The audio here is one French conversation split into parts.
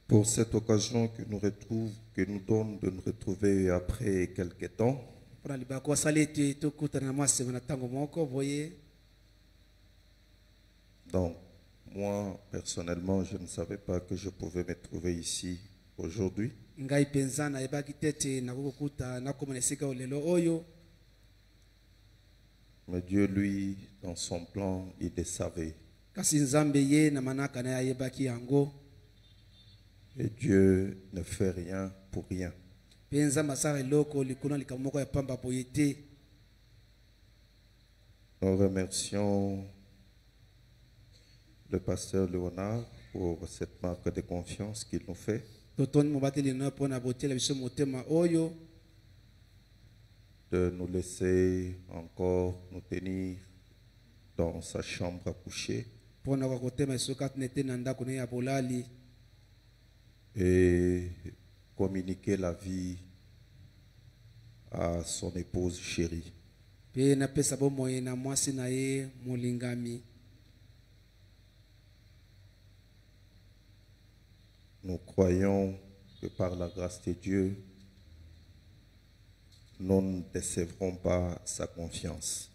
Pour cette occasion que nous donne de nous retrouver après quelques temps. Donc, moi, personnellement, je ne savais pas que je pouvais me trouver ici aujourd'hui. Mais Dieu, lui, dans son plan, il le savait. Et Dieu ne fait rien pour rien. Nous remercions le pasteur Léonard pour cette marque de confiance qu'il nous fait. De nous laisser encore nous tenir dans sa chambre à coucher. Et communiquer la vie à son épouse chérie. Nous croyons que par la grâce de Dieu, nous ne décevrons pas sa confiance.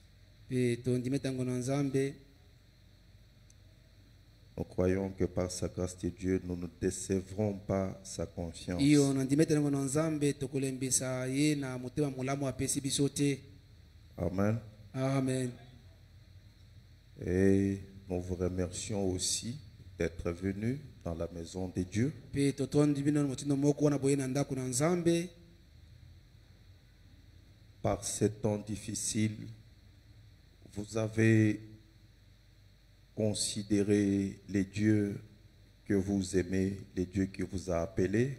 Nous croyons que par sa grâce de Dieu, nous ne décevrons pas sa confiance. Amen. Amen. Et nous vous remercions aussi d'être venus dans la maison de Dieu. Par ces temps difficiles, vous avez considéré les dieux que vous aimez, les dieux qui vous a appelés.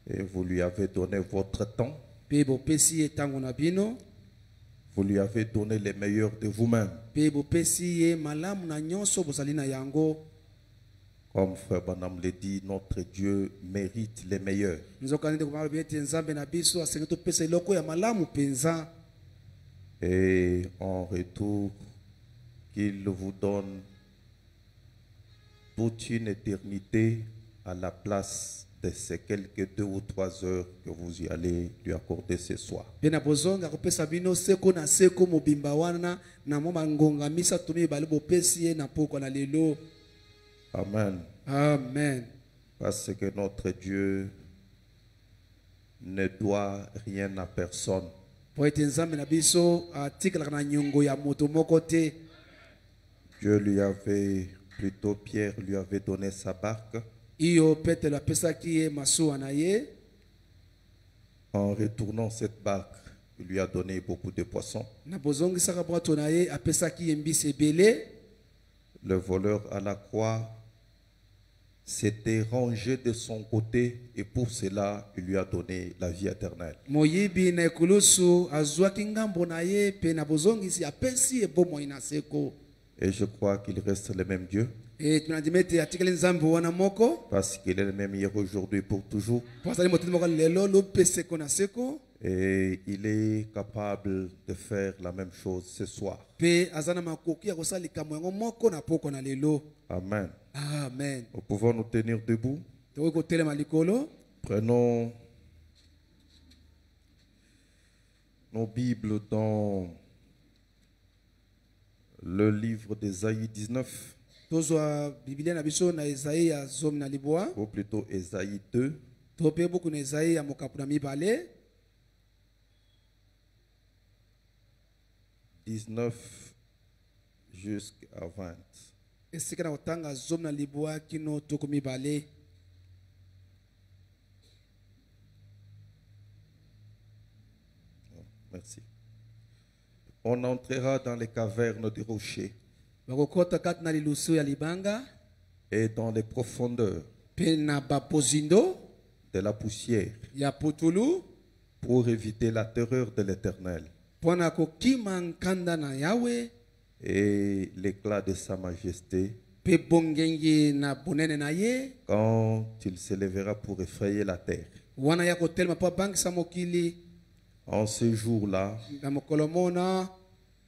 Et vous lui avez donné votre temps. Vous lui avez donné les meilleurs de vous-même. Comme Frère Branham le dit, notre Dieu mérite les meilleurs. Et en retour, qu'il vous donne toute une éternité à la place de ces quelques 2 ou 3 heures que vous y allez lui accorder ce soir. Amen. Amen. Parce que notre Dieu ne doit rien à personne. Dieu lui avait, plutôt Pierre lui avait donné sa barque. En retournant cette barque, il lui a donné beaucoup de poissons. Le voleur à la croix s'était rangé de son côté et pour cela, il lui a donné la vie éternelle. Et je crois qu'il reste le même Dieu. Parce qu'il est le même hier, aujourd'hui, pour toujours. Et il est capable de faire la même chose ce soir. Amen. Amen. Nous pouvons nous tenir debout. Prenons nos Bibles dans le livre d'Ésaïe 19. Ou plutôt Ésaïe 2. 19 jusqu'à 20. Merci. On entrera dans les cavernes des rochers et dans les profondeurs de la poussière pour éviter la terreur de l'Éternel et l'éclat de sa majesté quand il s'élèvera pour effrayer la terre. En ce jour-là,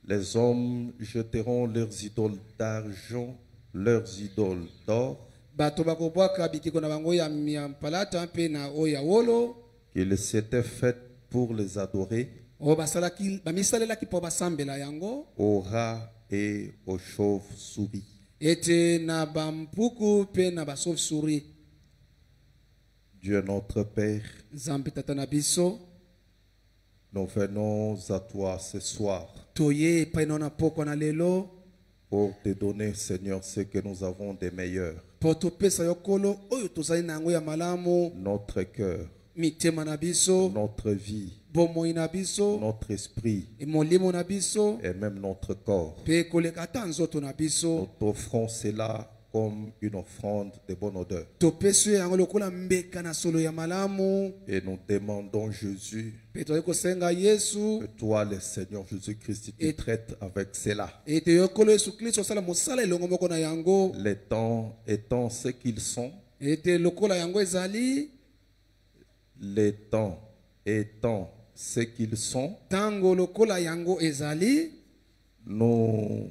Les hommes jeteront leurs idoles d'argent, leurs idoles d'or, bato bakobwaka bikeko na bango ya palata mpe na oyo ya wolo qu'ils s'étaient faites pour les adorer, oyo bamisalelaki mpo basambela yango aux rats et aux chauves-souris. ete na bampuku mpe na basauve-souris. Dieu notre Père, Nzambe tata na biso, nous venons à toi ce soir toye epai na pokwa na lelo pour te donner, Seigneur, ce que nous avons de meilleur. mpo topesa yo kolo oyo tozali na yango ya malamu, Notre cœur, mitema na biso, notre vie, bomoi na biso, notre esprit molimo na biso, et même notre corps. mpe koleka ata nzoto na Nous biso. t'offrons cela comme une offrande de bonne odeur. Topesi yo yango lokola mbeka na solo ya malamu, Et nous demandons, Jésus, mpe tozali kosenga Yesu que toi, le Seigneur Jésus-Christ, tu traites avec cela. ete yo kolo Yesu Kristo osala mosala elongo moko na yango, Les temps étant ce qu'ils sont, ete lokola yango ezali les temps étant ce qu'ils sont, tango lokola yango ezali. nous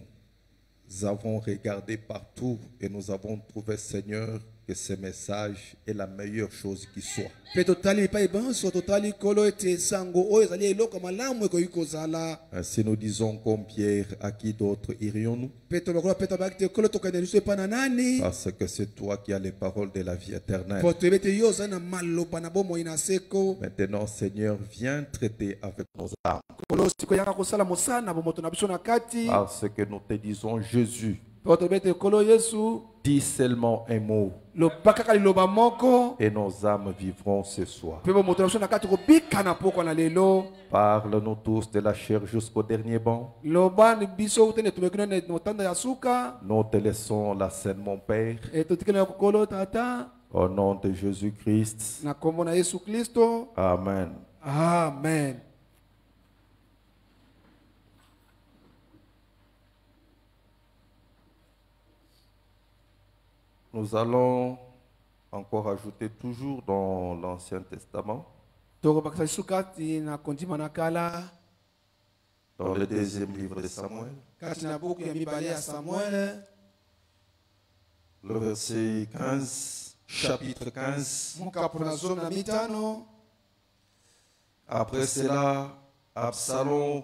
avons regardé partout et nous avons trouvé, Seigneur, que ce message est la meilleure chose qui soit. Mpe totali epai banso totali kolo ete sango oyo ezali eloko malamu ekoki kozala. Ainsi nous disons comme Pierre, à qui d'autre irions-nous? Mpe tolokola mpe tabaki te kolo tokende liso epai na nani, Parce que c'est toi qui as les paroles de la vie éternelle. mpo toyebi ete yo ozali na maloba na bomoi na seko. Maintenant, Seigneur, viens traiter avec nos âmes. Kolo sikoyo yaka kosala mosala na bomoto na biso na kati, Parce que nous te disons, Jésus, mpo toyebi ete kolo Yesu dis seulement un mot loba kaka liloba moko, et nos âmes vivront ce soir. mpe bomoto na biso na kati kobika na pokwa na lelo. Parle-nous tous de la chair jusqu'au dernier banc. Loba ni biso utene tumeki na notanda ya suka, Nous te laissons la scène, mon Père, totikeli na kolo tata au nom de Jésus-Christ. na kombo na Yesu Kristo. Amen. Amen. Nous allons encore ajouter toujours dans l'Ancien Testament, Tokobakisa lisu kati na kondima na kala, dans le deuxième livre de Samuel, kati na buku ya mibale ya Samuel, le verset 15, chapitre 15. mukapu na zomi na mitano. Après cela, Absalom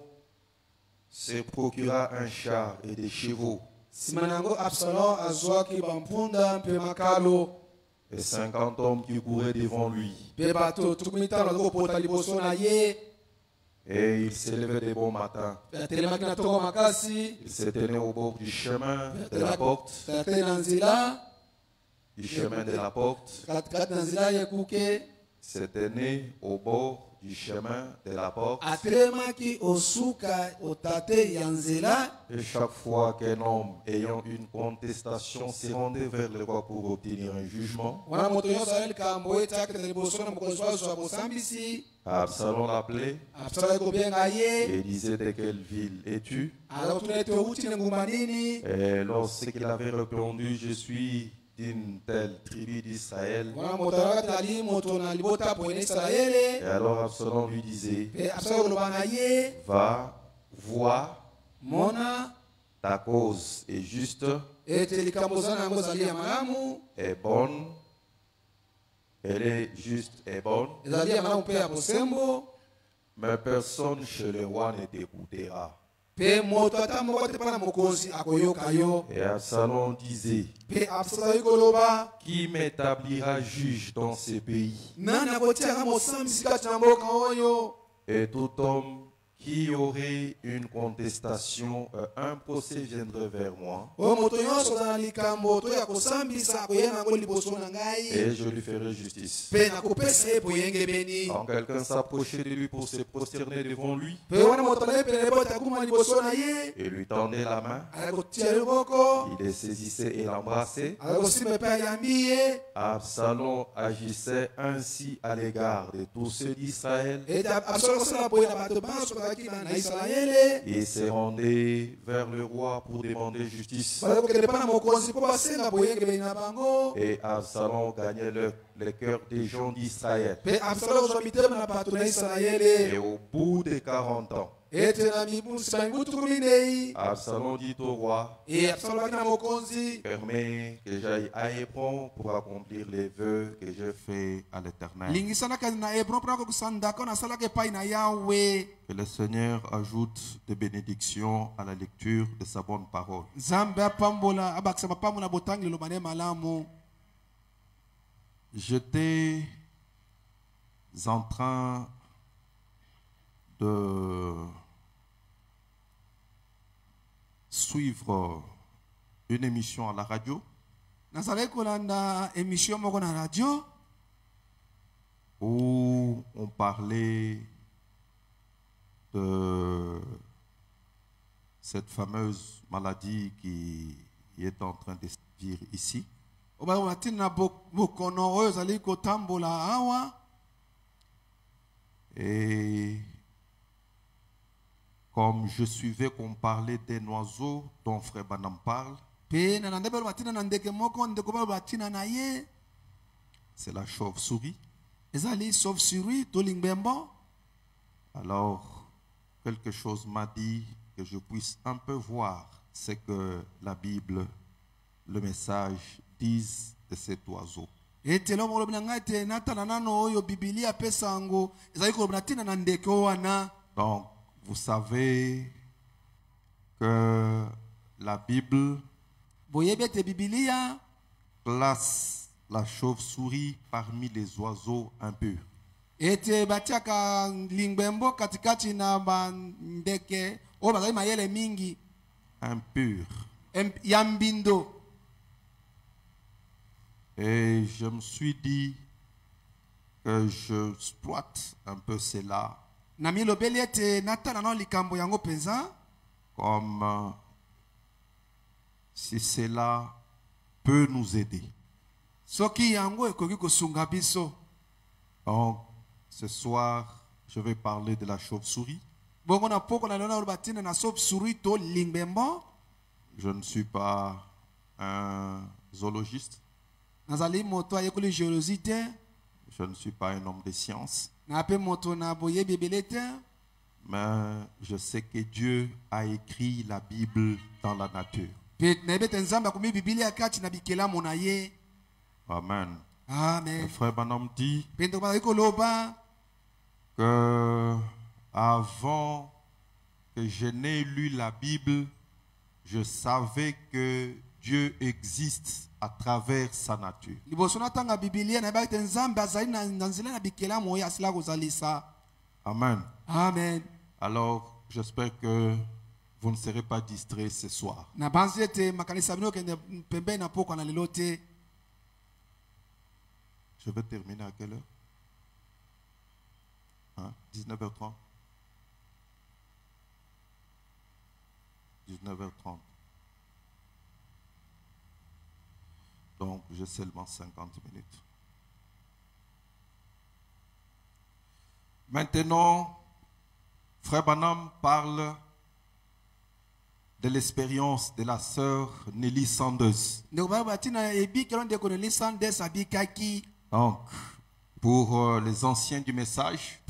se procura un char et des chevaux Nsima na yango Absalom azwaki bampunda mpe makalo, et 50 hommes qui couraient devant lui. mpe bato tuku mitano baza kopota liboso na ye. Et il s'élevait de bon matin. Mpe atelemaki na ntongo makasi, Il se tenait au bord du chemin de la porte, mpe atelemi na nzela, du chemin de la porte. katikati na nzela ye kuke, Il se tenait au bord du chemin de la porte. atelemaki osuka otate ya nzela. Et chaque fois qu'un homme ayant une contestation se rendait vers le roi pour obtenir un jugement, Wana moto nyonso ayeli likambo ete akende liboso na mokonzi wa azwa bosambisi, Absalom l'appelait Absalom kobenga ye, et disait de quelle ville es-tu? aza kotuna ete outi na ngumba nini. Et lorsqu'il avait répondu, je suis d'une telle tribu d'Israël. Wana moto alaka tali moto na libota po ene Israele, Et alors Absalom lui disait, mpe Absalom koloba na ye, va, vois, mona ta cause est juste, ete likambo oza na yango ezali ya malamu, est bonne, elle est juste et bonne, ezali ya malamu mpe ya bosembo, mais personne chez le roi ne t'écoutera. mpe moto ata moko te mpa na mokonzi akoyoka yo. Et Absalom disait, Mpe Absalom azali koloba, qui m'établira juge dans ce pays? nani akotiaka mosambisi kati na mboka oyo? Et tout homme qui aurait une contestation, un procès viendrait vers moi, Oyo moto nyonso aza na likambo to ya kosambisa akoya nango liboso na ngai, et je lui ferai justice. mpe nakopesa ye boyengebeni. Quand quelqu'un s'approchait de lui pour se prosterner devant lui, Mpe wana moto azali pene libota akuma liboso na ye, et lui tendait la main, azali kotia loboko, il les saisissait et l'embrassait. azali kosimba mpe ayambi ye, Absalom agissait ainsi à l'égard de tous ceux d'Israël. ete Absalom kosala boye na bato banso bazalaki na Israele. Il se rendait vers le roi pour demander justice. Bazali kokende mpa na mokonzi mpo basenga boyengebeni na bango. Et Absalom gagnait le cœur des gens d'Israël. Mpe Absalom kozwa mitema na bato na Et Israele. au bout de 40 ans, ete na mibusi bangutu kuminei Absalom dit au roi, Absalom na mokonzi permets que j'aille à Hébron pour accomplir les vœux que j'ai faits à l'Éternel. lingisanaka na Hebron mpona kusandaka nasalaka epai na Yawe. Que le Seigneur ajoute des bénédictions à la lecture de sa bonne parole. Nzambe apambola abakisa mapambo na botangi liloba ne malamu. J'étais en train de suivre une émission à la radio Nazalaki kolanda émission moko na radio où on parlait de cette fameuse maladie qui est en train de sévir ici. Et comme je suivais qu'on parlait d'un oiseau dont Frère Branham parle, c'est la chauve-souris. Alors, quelque chose m'a dit que je puisse un peu voir ce que la Bible, le message, disent de cet oiseau. Donc, vous savez que la Bible place la chauve-souris parmi les oiseaux impurs. Impurs. Et je me suis dit que je exploite un peu cela comme si cela peut nous aider. Donc, ce soir, je vais parler de la chauve-souris. Je ne suis pas un zoologiste. Je ne suis pas un homme de science. Mais je sais que Dieu a écrit la Bible dans la nature. Amen. Amen. Le frère Branham dit que avant que je n'ai lu la Bible, je savais que Dieu existe à travers sa nature. Amen. Amen. Alors, j'espère que vous ne serez pas distraits ce soir. Je vais terminer à quelle heure? 19h30. 19h30. Donc, j'ai seulement 50 minutes. Maintenant, Frère Branham parle de l'expérience de la sœur Nelly Sanders. Donc, pour les anciens du message,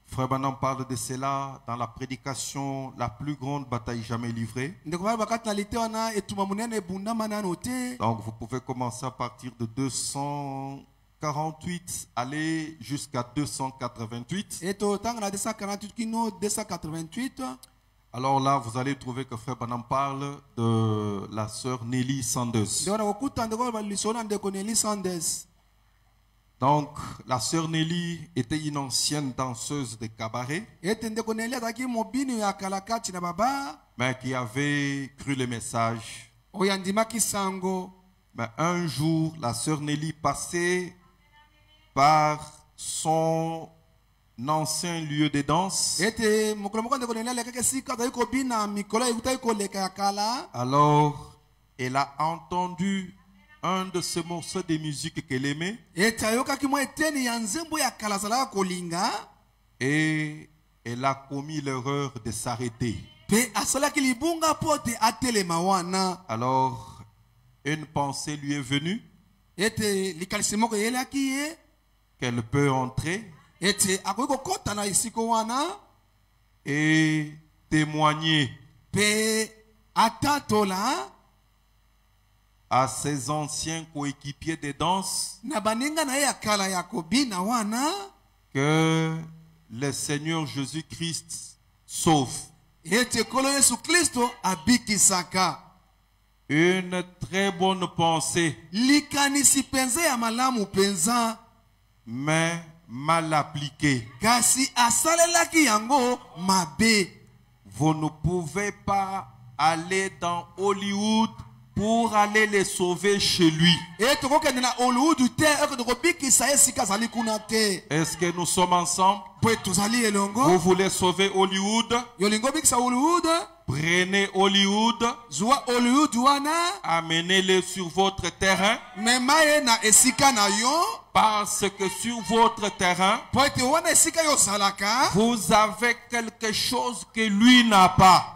Frère Branham parle de cela dans la prédication, la plus grande bataille jamais livrée. Donc, vous pouvez commencer à partir de 248, aller jusqu'à 288. Alors là, vous allez trouver que Frère Branham parle de la sœur Nelly Sanders. Donc, la sœur Nelly était une ancienne danseuse de cabaret, mais qui avait cru le message. Mais un jour, la sœur Nelly passait par son ancien lieu de danse. Alors, elle a entendu un de ces morceaux de musique qu'elle aimait. Et elle a commis l'erreur de s'arrêter. Alors, une pensée lui est venue qu'elle peut entrer ete akoki kokota na esika wana et témoigner pe atatola à ses anciens coéquipiers de danse na baninga na ye ya kala ya kobina wana que le Seigneur Jésus-Christ sauve. ete Nkolo Yesu Kristo abikisaka. Une très bonne pensée, Likanisi penza ya malamu penza, mais mal appliquée. kasi asalelaki yango mabe. Vous ne pouvez pas aller dans Hollywood pour aller les sauver chez lui. Est-ce que nous sommes ensemble? Vous voulez sauver Hollywood? Prenez Hollywood, amenez-les sur votre terrain, parce que sur votre terrain, vous avez quelque chose que lui n'a pas.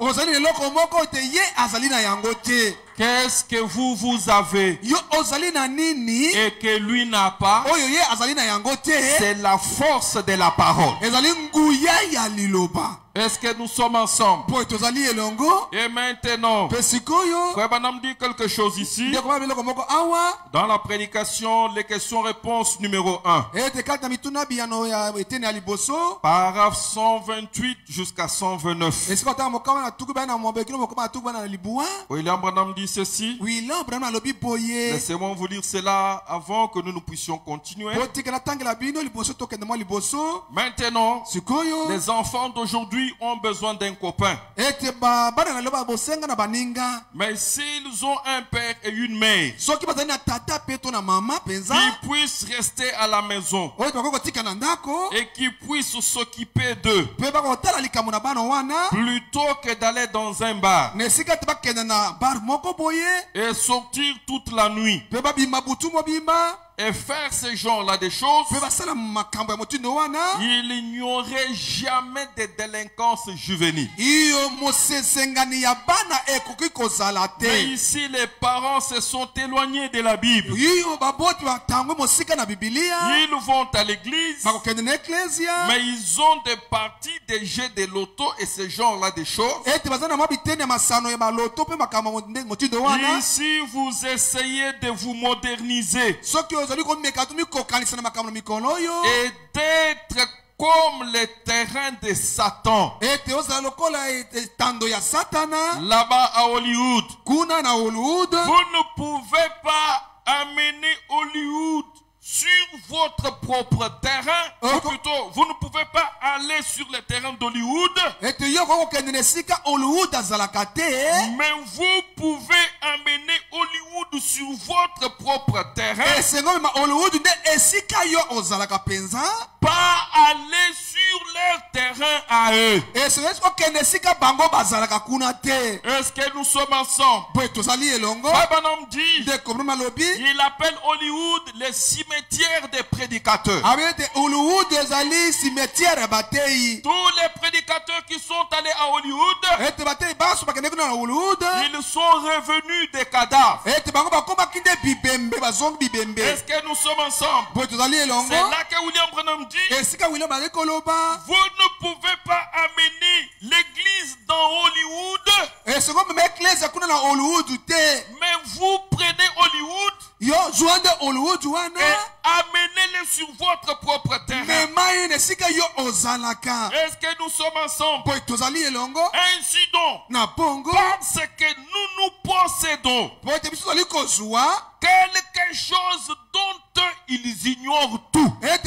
Qu'est-ce que vous avez et que lui n'a pas? C'est la force de la parole. Est-ce que nous sommes ensemble? Et maintenant, Frère Branham dit quelque chose ici. Dans la prédication, les questions-réponses numéro 1. Paragraphe 128 jusqu'à 129. William Branham dit ceci. Laissez-moi vous lire cela avant que nous puissions continuer. Maintenant, les enfants d'aujourd'hui ont besoin d'un copain. Mais s'ils ont un père et une mère qui puissent rester à la maison et qui puissent s'occuper d'eux plutôt que d'aller dans un bar et sortir toute la nuit et faire ce genre-là des choses, il n'y aurait jamais de délinquance juvénile. Mais ici, les parents se sont éloignés de la Bible. Ils vont à l'église, mais ils ont des parties, des jeux de loto et ce genre-là des choses. Ici, vous essayez de vous moderniser et d'être comme les terrains de Satan. Là-bas à Hollywood, vous ne pouvez pas amener Hollywood sur votre propre terrain, ou plutôt, vous ne pouvez pas aller sur le terrain d'Hollywood, mais vous pouvez amener Hollywood sur votre propre terrain, pas aller sur leur terrain à eux. Est-ce que nous sommes ensemble? Branham dit, il appelle Hollywood les cimetières des prédicateurs. Tous les prédicateurs qui sont allés à Hollywood, ils sont revenus des cadavres. Est-ce que nous sommes ensemble? C'est là que William Branham dit, vous ne pouvez pas amener l'église dans Hollywood, mais vous prenez Hollywood et amenez-les sur votre propre terrain. Est-ce que nous sommes ensemble? Ainsi donc, parce que nous possédons quelque chose dont ils ignorent tout, mais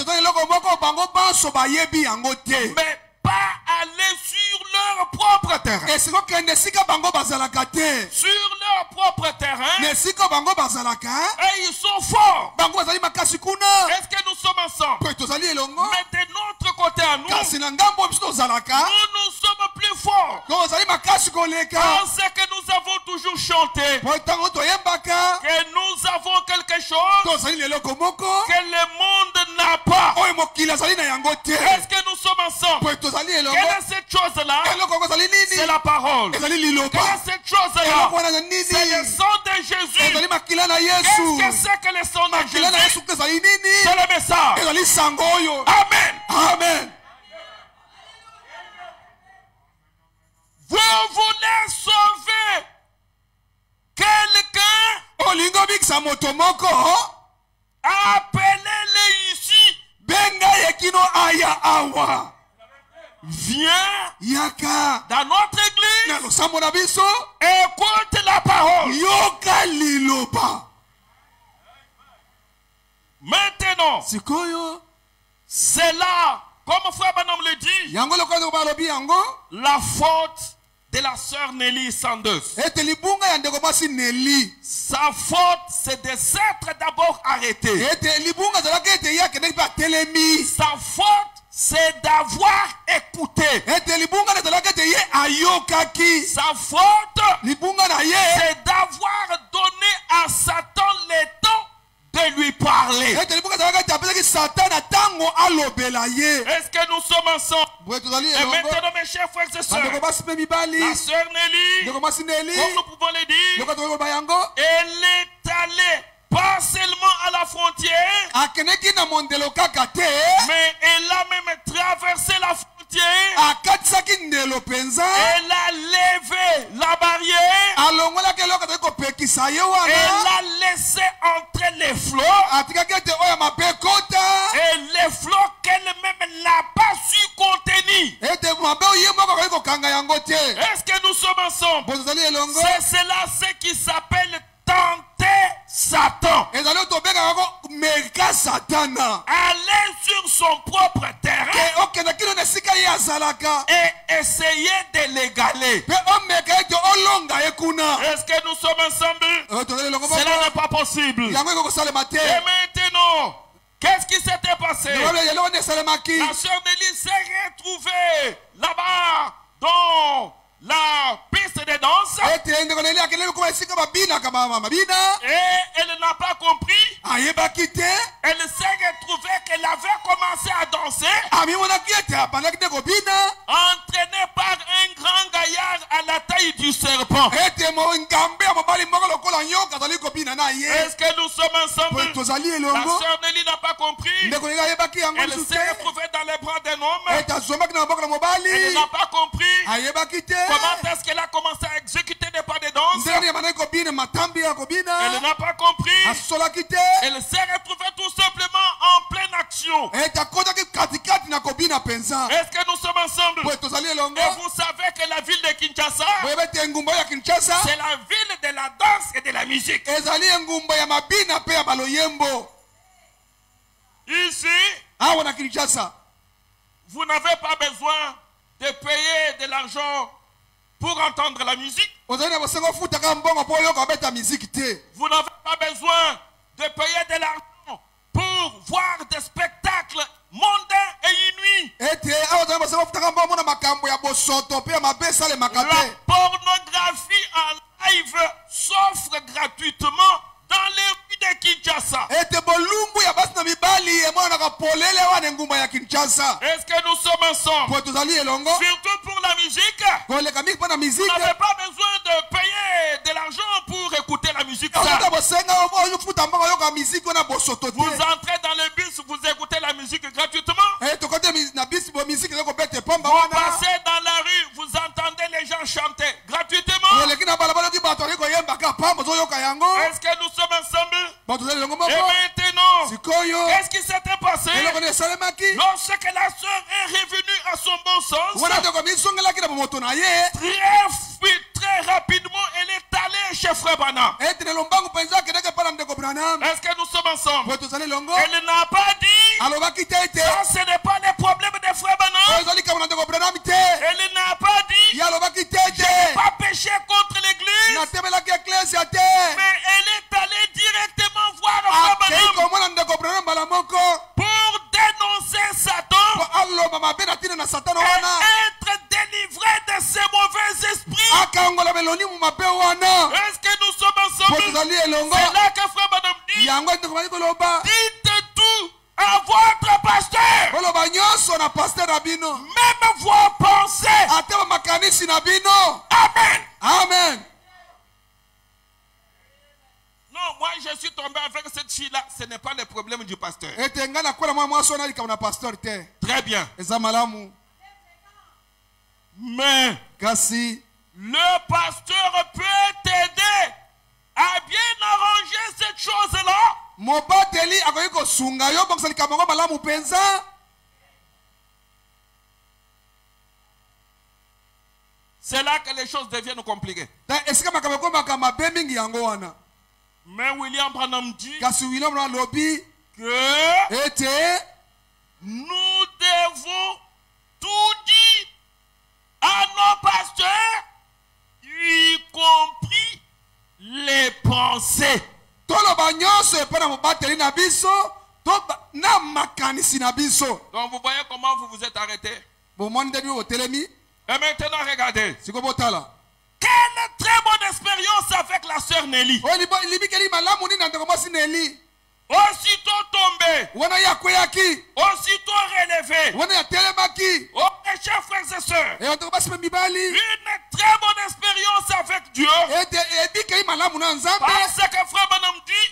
pas aller sur leur propre terrain. Sur leur propre terrain, et ils sont forts. Est-ce que nous sommes ensemble? Mais de notre côté à nous, nous sommes plus forts. Parce que nous avons toujours chanté que nous avons quelque chose que le monde n'a pas. Est-ce que nous sommes ensemble? Quelle est cette chose-là? C'est c'est la parole. Quelle est cette chose-là? C'est le sang de Jésus. Qu'est-ce que c'est que le sang de Jésus? C'est le message. Amen. Amen. Vous voulez sauver quelqu'un? Appelez-le ici. Viens dans notre église. Écoute la parole. Maintenant, c'est là, comme Frère Branham le dit, la faute de la sœur Nelly Sanders. Sa faute, c'est de s'être d'abord arrêtée. Sa faute, c'est d'avoir écouté. Sa faute, c'est d'avoir donné à Satan le temps de lui parler. Est-ce que nous sommes ensemble? Et maintenant, mes chers frères et sœurs, la sœur Nelly, comme nous pouvons le dire, elle est allée pas seulement à la frontière, mais elle a même traversé la frontière. Elle a levé la barrière. Elle a laissé entrer les flots. Et les flots qu'elle-même n'a pas su contenir. Est-ce que nous sommes ensemble? C'est cela ce qui s'appelle tenter Satan. Aller sur son propre terrain et essayer de l'égaler. Est-ce que nous sommes ensemble? Cela n'est pas possible. Et maintenant, qu'est-ce qui s'était passé? La sœur Nelly s'est retrouvée là-bas dans la piste de danse. Et elle n'a pas compris. Elle s'est retrouvée qu'elle avait commencé à danser, entraînée par un grand gaillard à la taille du serpent. Est-ce que nous sommes ensemble? La sœur Nelly n'a pas compris. Elle s'est retrouvée dans les bras d'un homme. Elle n'a pas compris. Comment est-ce qu'elle a commencé à exécuter des pas de danse? Elle n'a pas compris. Elle s'est retrouvée tout simplement en pleine action. Est-ce que nous sommes ensemble? Et vous savez que la ville de Kinshasa, c'est la ville de la danse et de la musique. Ici, vous n'avez pas besoin de payer de l'argent pour entendre la musique. Vous n'avez pas besoin de payer de l'argent pour voir des spectacles mondains et inouïs. La pornographie en live s'offre gratuitement dans les rues de Kinshasa. Est-ce que nous sommes ensemble? Surtout pour la musique. Vous n'avez pas besoin de payer de l'argent pour écouter la musique. Vous entrez dans le bus, vous écoutez la musique gratuitement. Vous passez dans la rue, vous entendez les gens chanter gratuitement. Est-ce que nous sommes ensemble? Et maintenant, qu'est-ce qui s'était passé? Lorsque la sœur est revenue à son bon sens, très rapidement, elle est allée chez Frère Branham. Est-ce que nous sommes ensemble? Elle n'a pas dit, ça ce n'est pas le problème de Frère Branham. Elle n'a pas dit, je n'ai pas péché contre l'église. Mais elle est allée directement voir Frère Branham pour dénoncer Satan et être délivré de ces mauvais esprits. Est-ce que nous sommes ensemble? C'est là que Frère Branham dit, dites tout à votre pasteur. Même vos pensées. Amen. Amen. Non, moi je suis tombé avec cette fille-là. Ce n'est pas le problème du pasteur. Très bien. Mais le pasteur peut t'aider à bien arranger cette chose-là. C'est là que les choses deviennent compliquées. Mais William Branham dit que nous devons tout dire à nos pasteurs, y compris les pensées. Donc vous voyez comment vous vous êtes arrêté. Et maintenant regardez. Quelle très bonne expérience avec la sœur Nelly. Aussitôt tombé, aussitôt relevé, oh mes chers frères et sœurs, une très bonne expérience avec Dieu. Parce que frère Branham dit,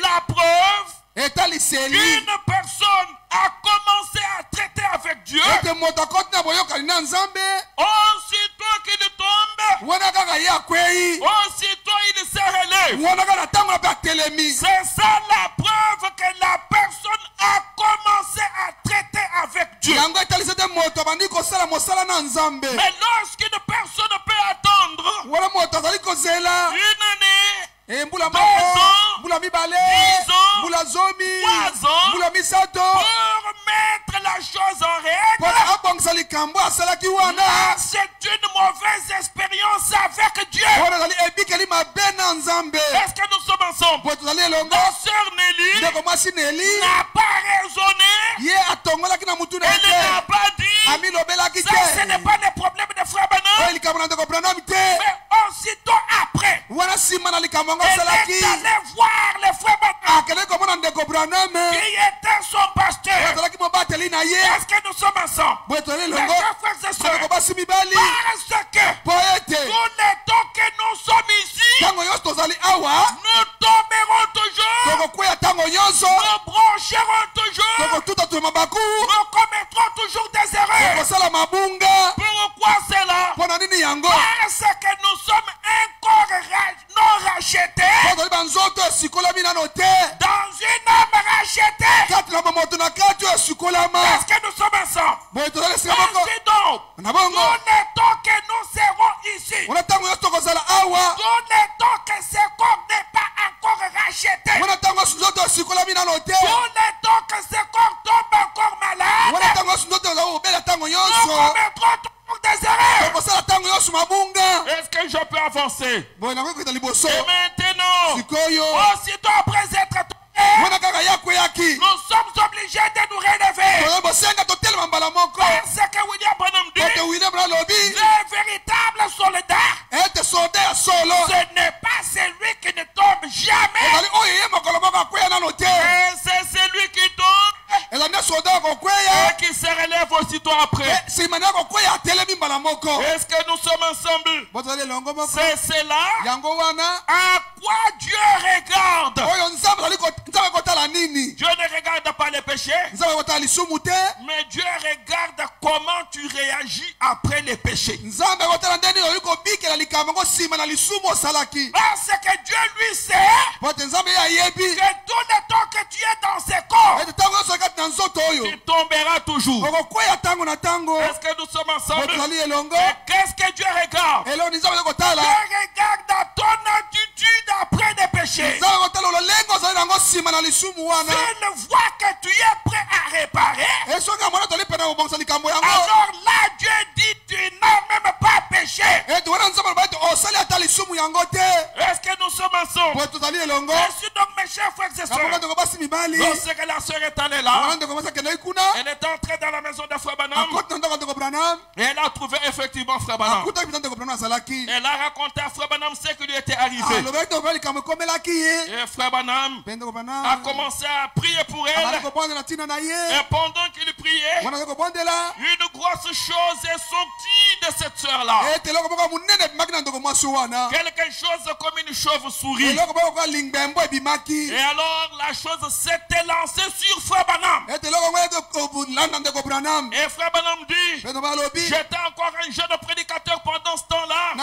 la preuve qu'une personne a commencé à traiter avec Dieu, aussitôt qu'il tombe, aussitôt il se relève. C'est ça la preuve que la personne a commencé à traiter avec Dieu. Mais lorsqu'une personne peut attendre une année, 2 ans, 10 ans, 3 ans, pour mettre la chose en règle, c'est une mauvaise expérience avec Dieu. Est-ce que nous sommes ensemble? La sœur Nelly n'a pas raisonné. Elle n'a pas dit. Ça, ce n'est pas le problème de frère Branham. Mais aussitôt après, elle est allée voir le frère Branham qui était son pasteur. Est-ce que nous sommes ensemble? Mes chers frères et sœurs, parce que tout le temps que nous sommes ici, nous tomberons toujours, nous brancherons toujours, nous commettrons toujours des erreurs. Pourquoi cela? Parce que nous sommes encore non rachetés dans une âme rachetée. Est-ce que nous sommes ensemble? Ainsi donc, tout le temps que nous serons ici, tout le temps que ce corps n'est pas encore racheté, tout le temps que ce corps tombe encore malade, nous commettrons toujours des erreurs. Est-ce que je peux avancer? Et maintenant, aussitôt après être tombé, nous sommes obligés de nous relever. Parce que William Branham dit, le véritable soldat, ce n'est pas celui qui ne tombe jamais, mais c'est celui qui tombe et qui se relève aussitôt après. Est-ce que nous sommes ensemble? C'est cela à quoi Dieu regarde. Dieu ne regarde pas les péchés, mais Dieu regarde comment tu réagis après les péchés. Parce que Dieu lui sait que tout le temps que tu es dans ce corps, tu tomberas toujours. Est-ce que nous sommes ensemble? Et qu'est-ce que Dieu regarde? Dieu regarde ton attitude après les péchés. S'il voit que tu es prêt à réparer, alors là Dieu dit tu n'as même pas péché. Est-ce que nous sommes ensemble? Ainsi donc mes chers frères et sœurs, lorsque la sœur est allée là, elle est entrée dans la maison de frère Branham et elle a trouvé un effectivement, Frère Branham. Elle a raconté à Frère Branham ce qui lui était arrivé. Et Frère Branham a commencé à prier pour elle. Et pendant qu'il priait, une grosse chose est sortie de cette sœur-là. Quelque chose comme une chauve-souris. Et alors la chose s'était lancée sur Frère Branham. Et Frère Branham dit, j'étais encore un jeune prédicateur pendant ce temps-là.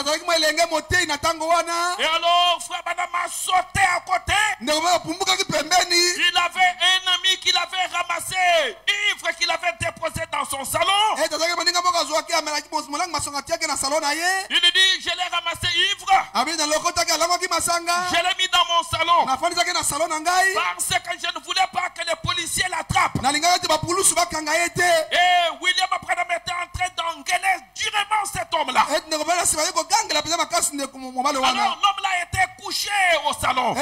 Et alors Frère Branham a sauté à côté. Il avait un ami qu'il avait ramassé, ivre, qu'il avait déposé dans son salon. Il lui dit, je l'ai ramassé ivre. Je l'ai mis dans mon salon. Parce que je ne voulais pas que les policiers l'attrapent. Et William Branham était en train d'engueuler durement cet homme-là. Alors l'homme-là était couché au salon.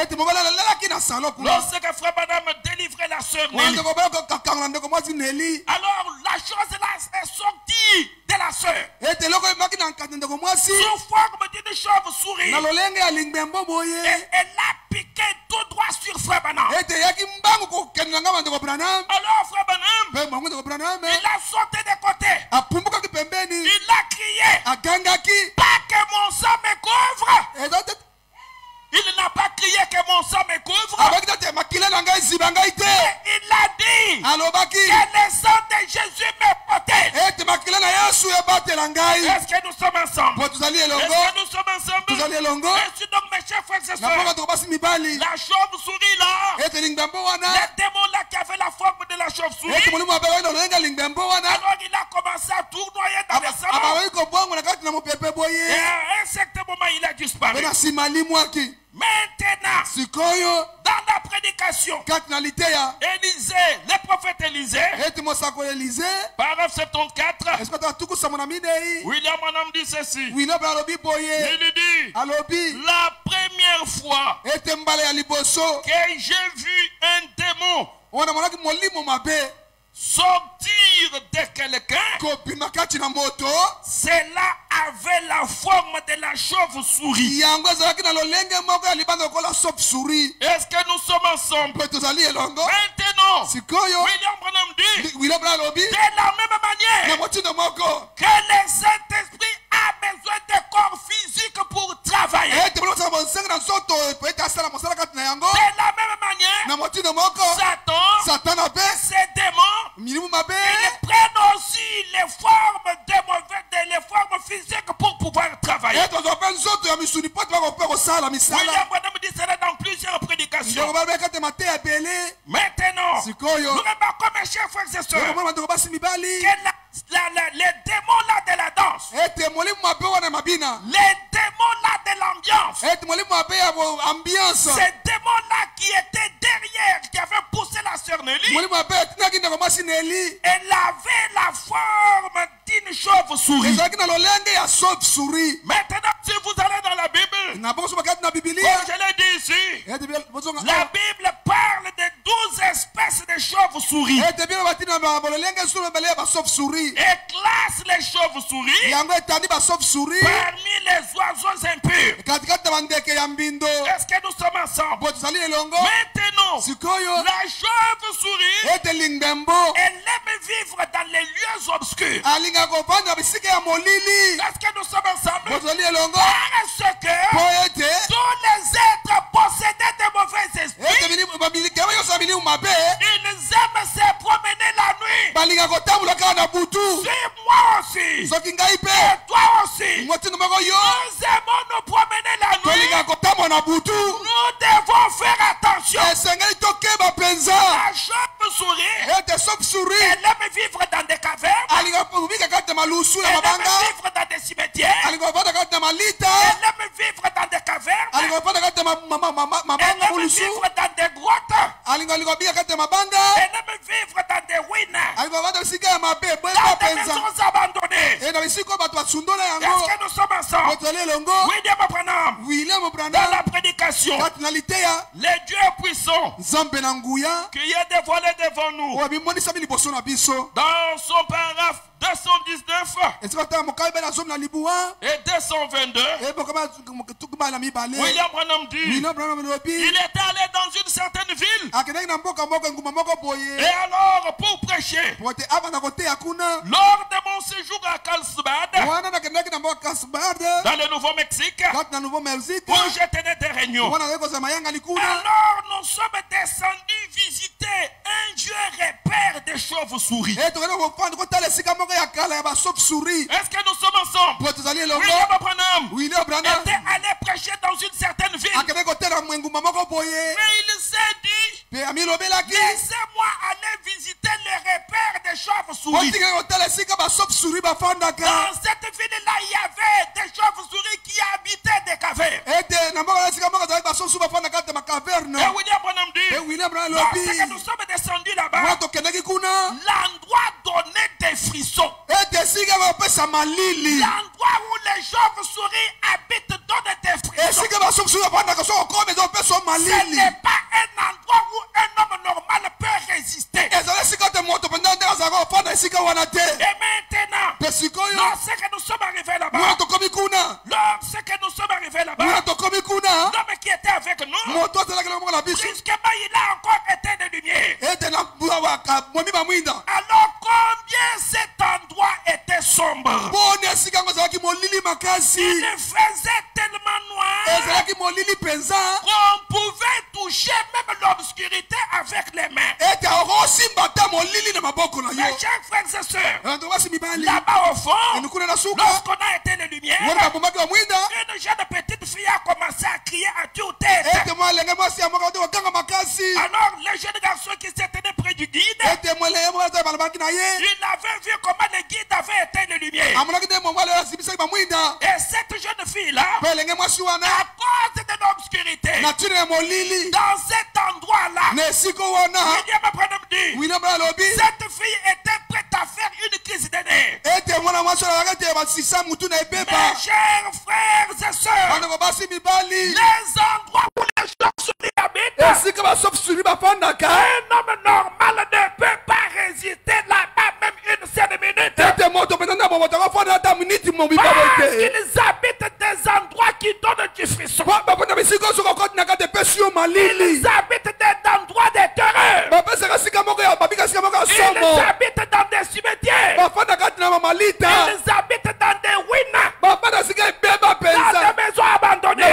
Lorsque Frère Branham délivrait la sœur Nelly, alors la chose là est sortie de la sœur sous forme d'une chauve-souris. Et elle a piqué tout droit sur Frère Branham. Alors Frère Branham, il a sauté de côté. Il a crié, pas que mon sang me couvre. Il n'a pas crié que mon sang me couvre. Mais il a dit que le sang de Jésus me protège. Est-ce que nous sommes ensemble? Est-ce que nous sommes ensemble? Est-ce donc mes chers frères et sœurs, la chauve-souris là, le démon là qui avait la forme de la chauve-souris, alors il a commencé à tournoyer dans le salon. Et à un certain moment il a disparu. Maintenant, dans la prédication, Élisée, le prophète Élisée, paragraphe 74, William Branham dit ceci. Il dit, la première fois que j'ai vu un démon sortir de quelqu'un, cela avait la forme de la chauve-souris. Est-ce que nous sommes ensemble? Maintenant, William Branham dit, de la même manière que le Saint-Esprit a besoin de corps physique pour travailler, de la même manière, Satan, ses démons, ils prennent aussi les formes les formes physiques pour pouvoir travailler. William Branham dit cela dans plusieurs prédications. Maintenant, nous remarquons, mes chers frères et sœurs, que les démons là de la danse, les démons là de l'ambiance, ces démons là qui étaient derrière, qui avaient poussé la sœur Nelly, elle avait la forme d'une chauve-souris. Maintenant, si vous allez dans la Bible, comme je l'ai dit ici, la Bible parle de 12 espèces de chauves-souris et classe les chauves-souris parmi les oiseaux impurs. Est-ce que nous sommes ensemble? Maintenant, la chauve-souris, elle aime vivre dans les lieux obscurs. Est-ce que nous sommes ensemble? Parce que tous les êtres possédés de mauvais esprits, ils aiment se promener la nuit. C'est moi aussi. Et toi aussi. Nous aimons nous promener la nuit. Nous devons faire attention. La chauve-souris, elle aime vivre dans des cavernes. Elle aime vivre dans des cimetières. Elle aime vivre dans des cavernes. Elle aime vivre dans des grottes. Elle aime vivre dans des ruines, dans des maisons abandonnées. Est-ce que nous sommes ensemble? William Branham, dans la prédication, les dieux puissants qui est dévoilé devant nous, dans son paragraphe 219 et 222, William Branham dit, il est allé dans une certaine ville, et alors pour prêcher, lors de mon séjour à Carlsbad, dans le Nouveau-Mexique, où je tenais des réunions, alors nous sommes descendus visiter un dieu repère des chauves-souris. Est-ce que nous sommes ensemble? William Branham était allé prêcher dans une certaine ville, mais il s'est dit, laissez-moi aller visiter les repères des chauves-souris. Dans cette ville-là, il y avait des chauves-souris qui habitaient des cavernes. Et William Branham dit, lorsque nous sommes descendus là-bas, l'endroit donnait des frissons. L'endroit où les chauves-souris habitent donne des frissons. Ce n'est pas un endroit où un homme normal peut résister. Et maintenant, lorsque nous sommes arrivés là-bas, l'homme qui était avec nous, brusquement il a encore éteint les lumières. Alors combien cet endroit était sombre? Il faisait tellement noir qu'on pouvait toucher même l'obscurité avec les mains. Mes chers frères et sœurs, là-bas au fond, lorsqu'on a éteint les lumières, une jeune petite fille a commencé à crier à toute tête. Alors le jeune garçon qui s'est tenu près du guide, il avait vu comment le guide avait éteint les lumières. Et cette jeune fille-là, à cause de l'obscurité, dans cet endroit-là, William Branham dit, cette fille était prête à faire une crise de nerfs. Mes chers frères et sœurs, les endroits où les chauves-souris habitent, un homme normal ne peut pas résister là-bas même une seule minute. Parce qu'ils habitent des endroits qui donnent du frisson. Ils habitent des endroits de terreur. Ils habitent dans des cimetières. Ils habitent dans des ruines. Dans des maisons abandonnées. Et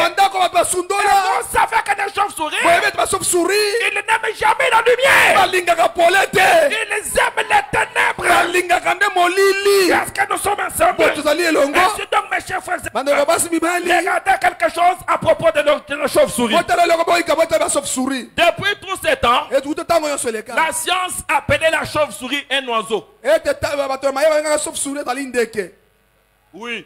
vous savez que les chauves-souris, ils n'aiment jamais la lumière. Ils aiment les ténèbres. Est-ce que nous sommes ensemble? Ainsi donc, mes chers frères, regardez quelque chose à propos de nos chauves-souris. Depuis tous ces temps, la science appelait la chauve-souris un oiseau. Oui.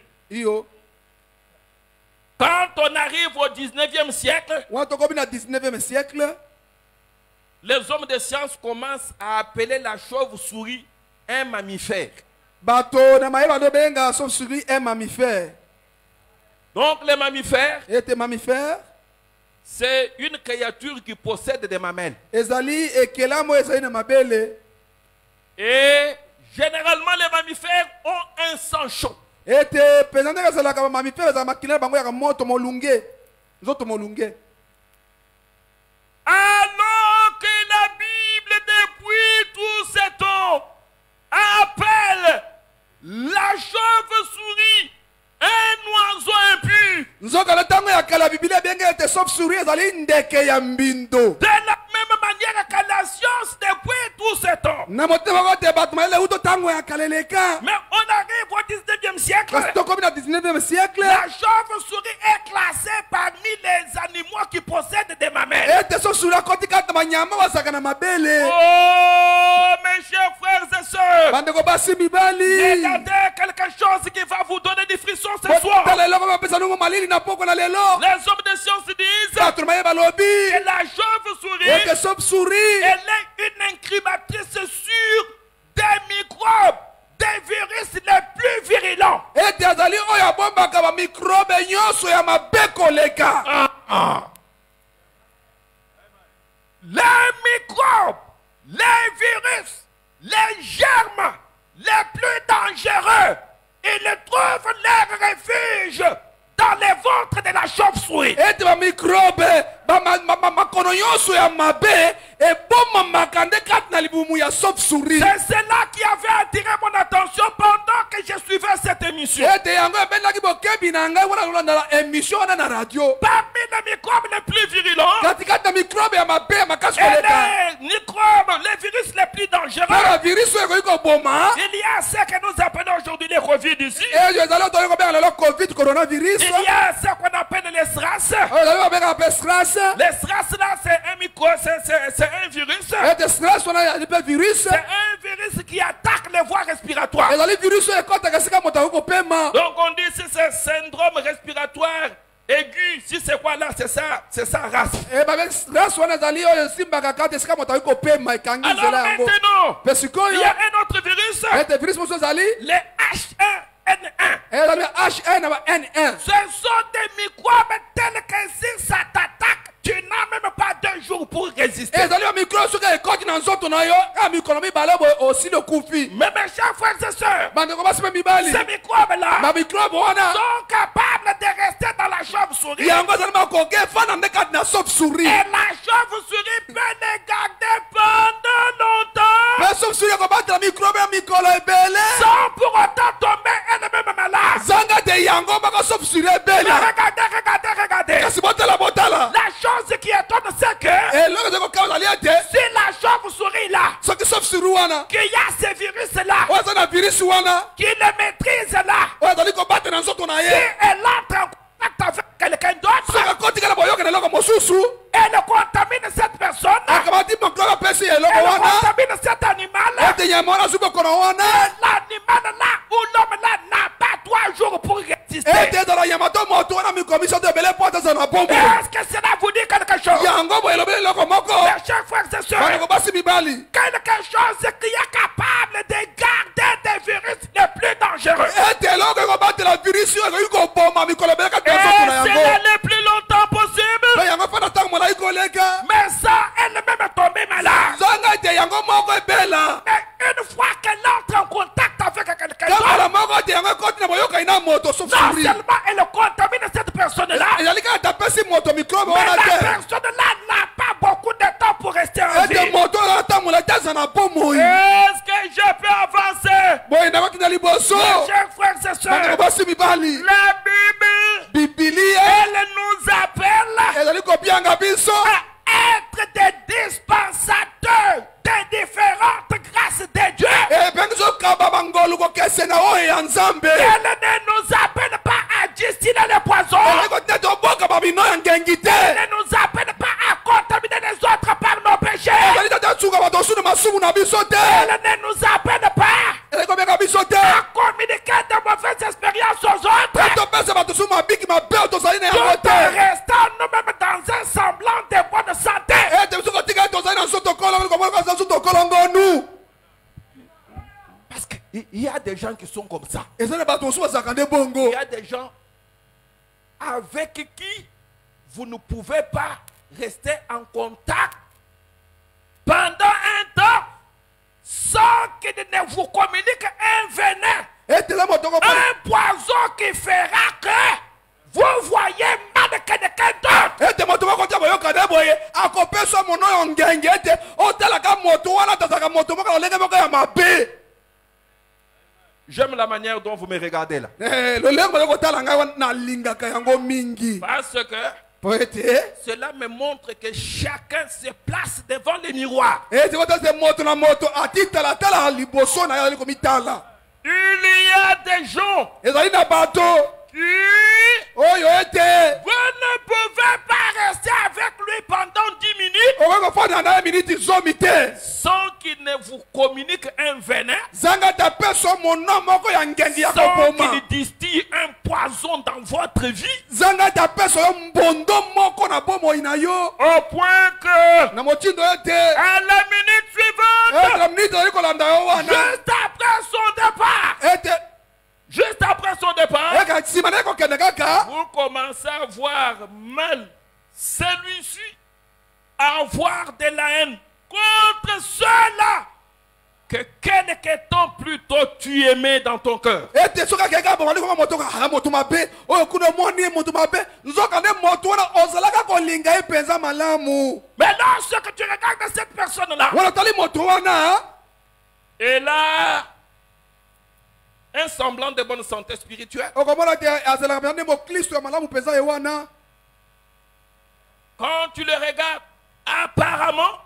Quand on arrive au 19e siècle, les hommes de science commencent à appeler la chauve-souris un mammifère. Donc les mammifères, c'est une créature qui possède des mamelles. Et généralement les mammifères ont un sang chaud. Alors que la Bible depuis tout ce temps appelle la chauve-souris un oiseau impur. De la même manière que la science depuis tout ce temps. Mais on arrive au 19e siècle. La chauve-souris est classée parmi les animaux qui possèdent des mamelles. Oh, mes chers frères et sœurs, regardez quelque chose qui va vous donner des frissons ce soir. Les hommes de science disent que la chauve-souris, elle est une incubatrice sûre abombaka ba microbe nyonso ya mabe koleka. Les microbes, les virus, les germes les plus dangereux, ils trouvent leur refuge dans les ventres de la chauve-souris. Ete ba microbe makono nyonso ya mabe ebomamaka nde kati na libumu ya chauve-souris. C'est cela qui avait attiré mon attention pendant que je suivais cette émission. Ete yango ebendaki bokebi na ngai wana kolanda émission wana na radio. Parmi les microbes les plus virulents, katikati na microbe ya mabe ya makasi et koleka, les microbes, les virus les plus dangereux, na virus oyo ekoki koboma, il y a ce que nous appelons aujourd'hui les Covid ici. eyo ezali oyo toyei kobenga lelo covid coronavirus. Il y a ce qu'on appelle les SRAS. oyo ezali kobenga mpe SRAS. Les SRAS là, c'est un micro, c'est un virus. ete SRAS wana ezali mpe virus. C'est un virus qui attaque les voies respiratoires. ezali virus oyo ekotaka esika moto akoki kopema. Donc on dit si c'est syndrome respiratoire aigu, si c'est quoi là, c'est ça RAS. SRAS wana ezali oyo esimbaka kati esika moto akoki kopema ekangi Alors nzela yango. maintenant, mpe il sikoyo y a un autre virus, ete virus mosusu ezali les H1N1. ezali H1 na ba N1. Ce sont des microbes tels que si ça t'attaque, tu n'as même pas 2 jours pour résister. ezali ba micro soki ekoti na nzoto na yo ka mikolo mibale boye osili okufi. Mais mes chers frères et sœurs, bandeko basi mpe mibali ces microbes-là bamikrobe wana sont capables de rester dans la chauve-souris. yango ezali makoki efanda nde kati na chauve-souris. Et la chauve-souris peut les garder pendant longtemps mpe chauve-souris ekobatela mikrobe ya mikolo ebele sans pour autant tomber elle-même malade. zanga te yango baka chauve-souris Mais ebele. regardez. kasi botala La chose qui étonne, c'est que eloko ezali kokaa ozali ete si la chauve-souris là, soki chauve-souris wana qu'il y a ces virus-là, oyo ezali na virus wana qui le maîtrise là, oyo ezali kobatela na nzoto na si ye, elle entre en contact avec quelqu'un d'autre, soki akotikala boyokela eloko mosusu elle contamine cette personne, akamati mikrobe apesi ye eloko elle wana contamine cet animal. ete nyama wana azwi bokono wana L'animal là ou l'homme là n'a pas 3 jours pour résister. ete ezala nyama to moto wana mikomiso to ebele po ata ezala na bombo Est-ce que cela vous dit quelque chose? yango boye elobeli eloko moko. Mes chers frères et sœurs, bandeko basi mibali quelque chose qui est capable de garder des virus les plus dangereux. ete eloko ekobatela virisi oyo ekoki koboma mikolo ebele kati Et na nzoto na c'est yango le plus longtemps possible. mpe yango mpe na ntango molai koleka Mais ça, elle-même tomber malade. zanga ete yango moko ebela Mais une fois qu'elle entre en contact avec quelqu'un d'autre, kambala moko ete yango ekoti na boyokani na moto non chauve-souris seulement elle contamine cette personne-là, ezali kaka tapesi moto mikrobe mais wana la te personne-là n'a pas beaucoup de temps pour rester en vie. ete moto oyo atambola te aza na bomoi Est-ce que je peux avancer? boye nakoki na liboso. Mes chers frères et bandeko sœurs, basi mibali la Bible, bibilia elle nous appelle ezali kobianga biso à être des dispensateurs des différentes grâces de Dieu. epengi zokaba bangolu kokesena oyo ya nzambe Elle ne nous appelle pas à distiller les poisons. ekotina toboka babino ya ngengi te Elle ne nous appelle pas à contaminer les autres par nos péchés. ezali tata tsuka bato osu na masumu na biso te Elle ne nous appelle pas ezali kobenga biso te à communiquer de mauvaises expériences aux autres. topesa bato osu mabiki mabe oyo tozali na yango Tout te en restant nous-mêmes dans un semblant de bonne santé. ete biso kotika tozali na nzoto kolongo komona nzoto kolongonu Parce qu'il y a des gens qui sont comme ça. ezali na bato mosusu bazalaka nde Il bongo y a des gens avec qui vous ne pouvez pas rester en contact pendant un temps sans qu'il ne vous communique un venin, etela moto kopona un poison qui fera que vous voyez mal que quelqu'un d'autre. ete moto moko te boyoka nde boye akopesa mono oyo ngenge ete otalaka moto wana tazalaka moto moko lolenge moko ya mabe. J'aime la manière dont vous me regardez là. lolenge boye kotala ngai wana nalingaka yango mingi Parce que po ete cela me montre que chacun se place devant le miroir. ete kotase moto na moto atitalatala liboso na ye azali komitala Il y a des gens ezali na bato qui oyo ete vous ne pouvez pas rester avec lui pendant 10 minutes okoki kofanda na ye miniti zomi te sans qu'il ne vous communique un venin, zanga tapeso mono moko ya ngengi ya sans koboma qu'il distille un poison dans votre vie, zanga tapeso yo mbondo moko na bomoi na yo au point que na motindo ete à la minute suivante, ete miniti azali kolanda yo wana juste après son départ, ete juste après son départ, eka vous commencez à voir mal celui-ci, à avoir de la haine contre ceux-là que quelqu'un plutôt tu aimais dans ton cœur. Mais lorsque tu regardes cette personne-là, elle a un semblant de bonne santé spirituelle. Quand tu le regardes, apparemment,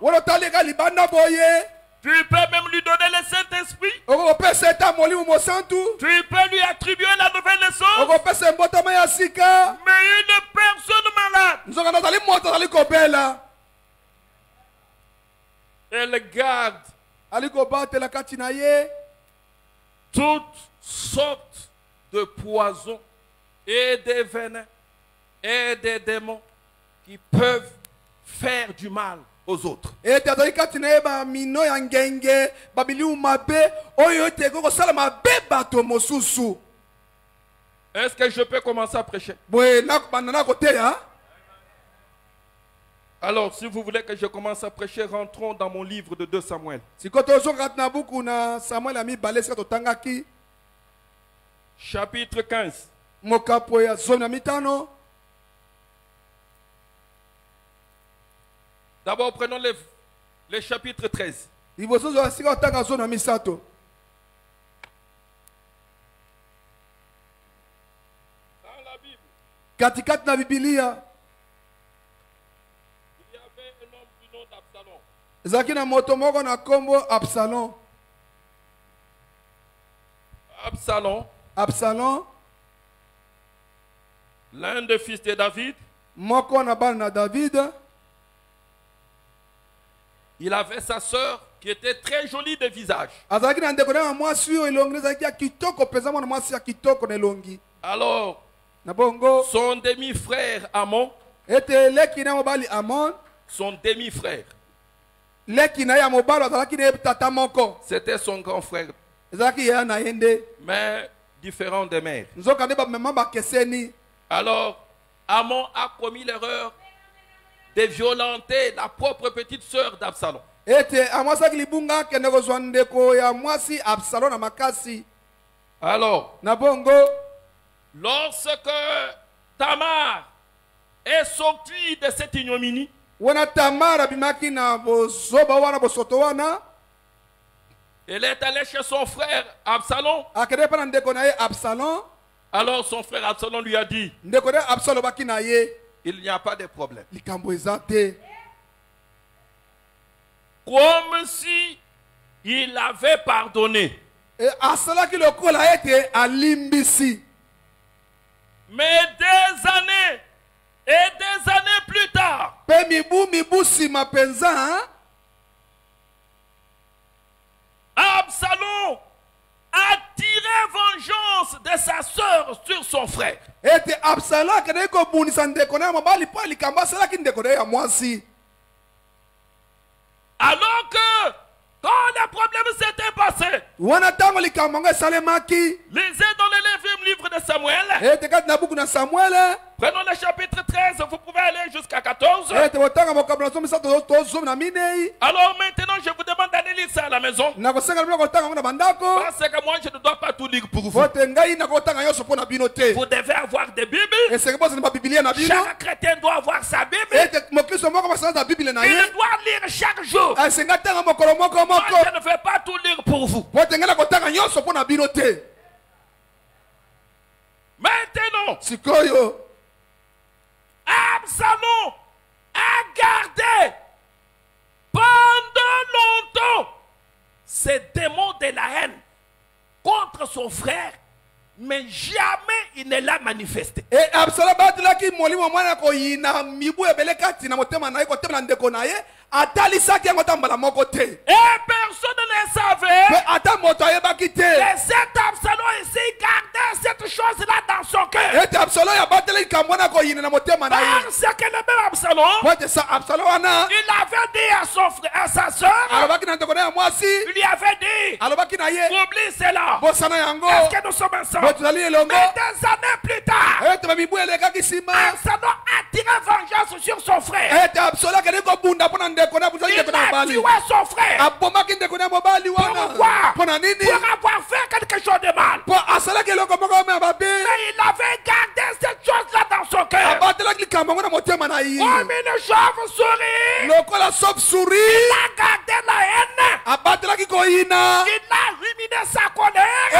tu peux même lui donner le Saint-Esprit. Tu peux lui attribuer la nouvelle naissance. Mais une personne malade, elle garde toutes sortes de poisons et de venins et de démons qui peuvent faire du mal aux autres. Est-ce que je peux commencer à prêcher? Alors, si vous voulez que je commence à prêcher, rentrons dans mon livre de 2 Samuel. Chapitre 15. D'abord, prenons le chapitre 13. Dans la Bible, il y avait un homme du nom d'Absalom. Absalom, l'un des fils de David, il avait sa sœur qui était très jolie de visage. Alors, son demi-frère Amon, son demi-frère, c'était son grand frère, mais différent des mères. Alors, Amon a commis l'erreur de violenter la propre petite sœur d'Absalom. Alors, lorsque Tamar est sortie de cette ignominie, elle est allée chez son frère Absalom. Alors son frère Absalom lui a dit, il n'y a pas de problème. Comme si il avait pardonné. Mais des années et des années plus tard, Absalom a tiré vengeance de sa sœur sur son frère. Alors que quand le problème s'était passé, lisez dans le livre de Samuel. Prenons le chapitre 13, vous pouvez aller jusqu'à 14. Alors maintenant, je vous demande d'aller lire ça à la maison. Parce que moi, je ne dois pas tout lire pour vous. Vous devez avoir des Bibles. Chaque chrétien doit avoir sa Bible. Il doit lire chaque jour. Moi, je ne vais pas tout lire pour vous. Maintenant, Absalom a gardé pendant longtemps ces démons de la haine contre son frère, mais jamais il ne l'a manifesté. Et Absalom et personne ne savait que cet Absalom ici gardait cette chose-là dans son cœur. Parce que le même Absalom, il avait dit à son frère, à sa soeur, il lui avait dit, oublie cela. Est-ce que nous sommes ensemble? Mais des années plus Absalom a tiré vengeance sur son frère. Il a tué son frère. Pourquoi? Pour avoir fait quelque chose de mal. Mais il avait gardé cette chose-là dans son cœur. Comme une chauve-souris. Il a gardé la haine. Il a ruminé sa colère.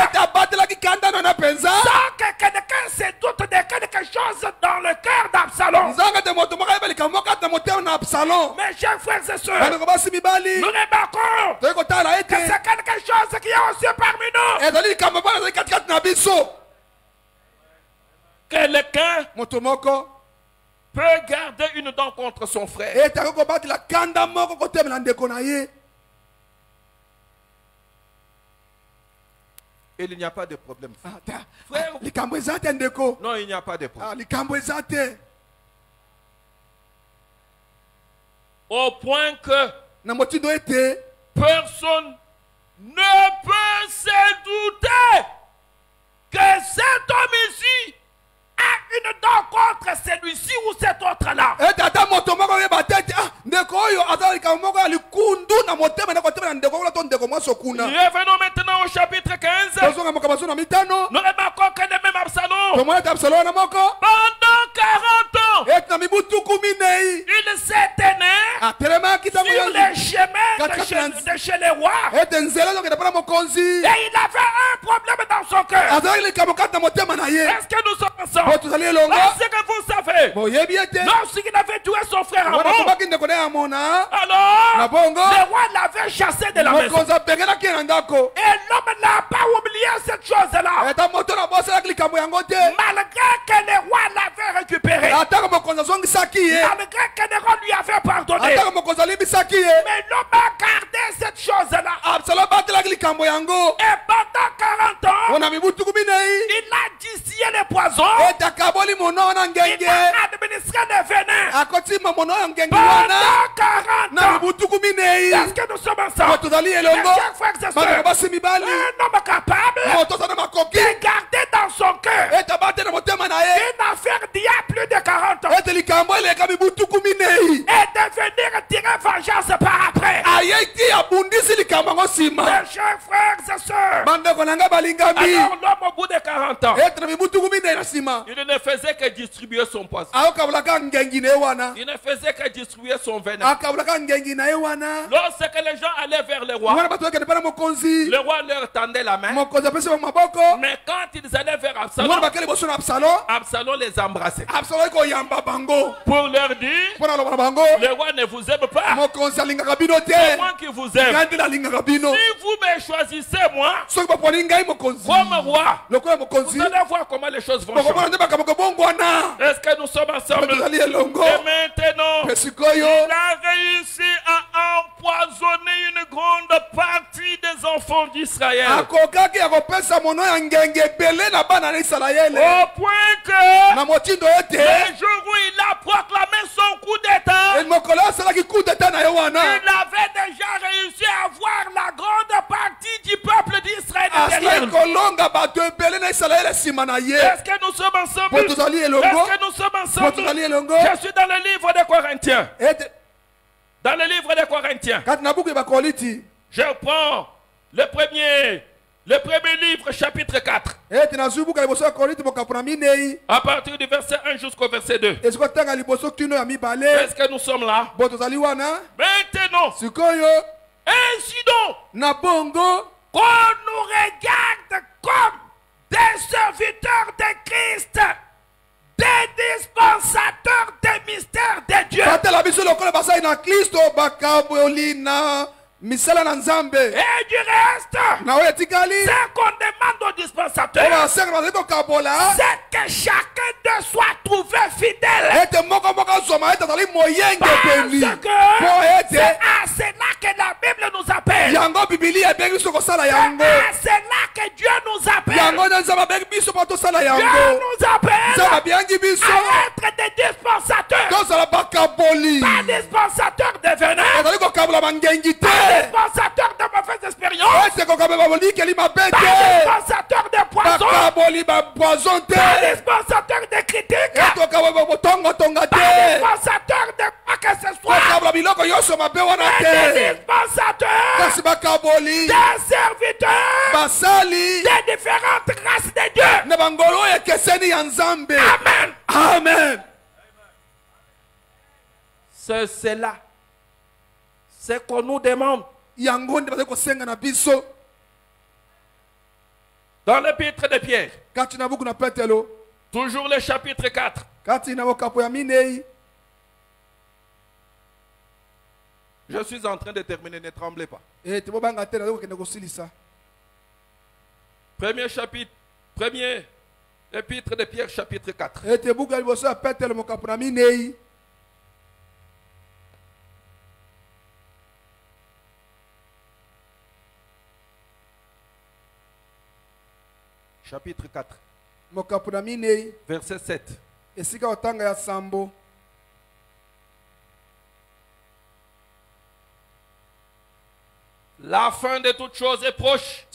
Sans que quelqu'un se doute de quelque chose dans le cœur d'Absalom. Mes chers frères et sœurs, nous remarquons que c'est quelque chose qui est aussi parmi nous. Quelqu'un peut garder une dent contre son frère. Et il n'y a pas de problème. Frère, non, il n'y a pas de problème. Au point que personne ne peut se douter que cet homme ici a une dent contre celui-ci ou cet autre-là. Revenons maintenant au chapitre 15. Nous remarquons que le même Absalom, pendant 40 ans, il s'éteignait sur les chemins de chez les rois. Et il avait un problème dans son cœur. Est-ce que nous sommes ensemble? Est-ce que vous savez, lorsqu'il avait tué son frère Amon, alors le roi l'avait chassé de la maison. Et l'homme n'a pas oublié cette chose-là. Malgré que le roi l'avait récupéré, malgré que le roi lui avait pardonné, mais l'homme a gardé cette chose-là. Et pendant 40 ans, il a distillé les poisons. Il a administré les venins. Pendant 40 ans. Est-ce que nous sommes ensemble? Mes chers frères et sœurs, un homme capable de garder dans son cœur une affaire d'il y a plus de 40 ans et de venir tirer vengeance par après. Mes chers frères et sœurs, alors l'homme au bout de 40 ans, il ne faisait que distribuer son poison. Il ne faisait que distribuer son venin. Lorsque les gens allaient vers le roi, le roi leur tendait la main. Mais quand ils allaient vers Absalom, Absalom les embrassait. Pour leur dire, le roi ne vous aime pas. C'est moi qui vous aime. Si vous me choisissez moi comme roi, vous allez voir comment les choses vont changer. Est-ce que nous sommes ensemble? Et maintenant, il a réussi à empoisonner une grande partie des enfants d'Israël. Au point que le jour où il a proclamé son coup d'État, il avait déjà réussi à avoir la grande partie du peuple d'Israël derrière lui. Est-ce que nous sommes ensemble? Est-ce que nous sommes ensemble? Je suis dans le livre des Corinthiens. Dans le livre des Corinthiens. Je prends le premier livre, chapitre 4. À partir du verset 1 jusqu'au verset 2. Est-ce que nous sommes là? Maintenant, ainsi donc, qu'on nous regarde comme des serviteurs de Christ, des dispensateurs des mystères de Dieu. Et du reste, ce qu'on demande aux dispensateurs, c'est que chacun de soit trouvé fidèle. Parce que c'est à cela que la Bible nous appelle. C'est à cela que Dieu nous appelle. Dieu nous appelle à être des dispensateurs. Pas dispensateurs de venin, dispensateur de mauvaises expériences, dispensateur de poison, dispensateur de critiques, des dispensateurs, des serviteurs, des différentes races de Dieu. Amen. Amen. C'est cela. C'est qu'on nous demande. Dans l'épître de Pierre, toujours le chapitre 4. Je suis en train de terminer, ne tremblez pas. Premier chapitre, premier épître de Pierre, chapitre 4. Chapitre 4. Verset 7. La fin de toutes choses est proche.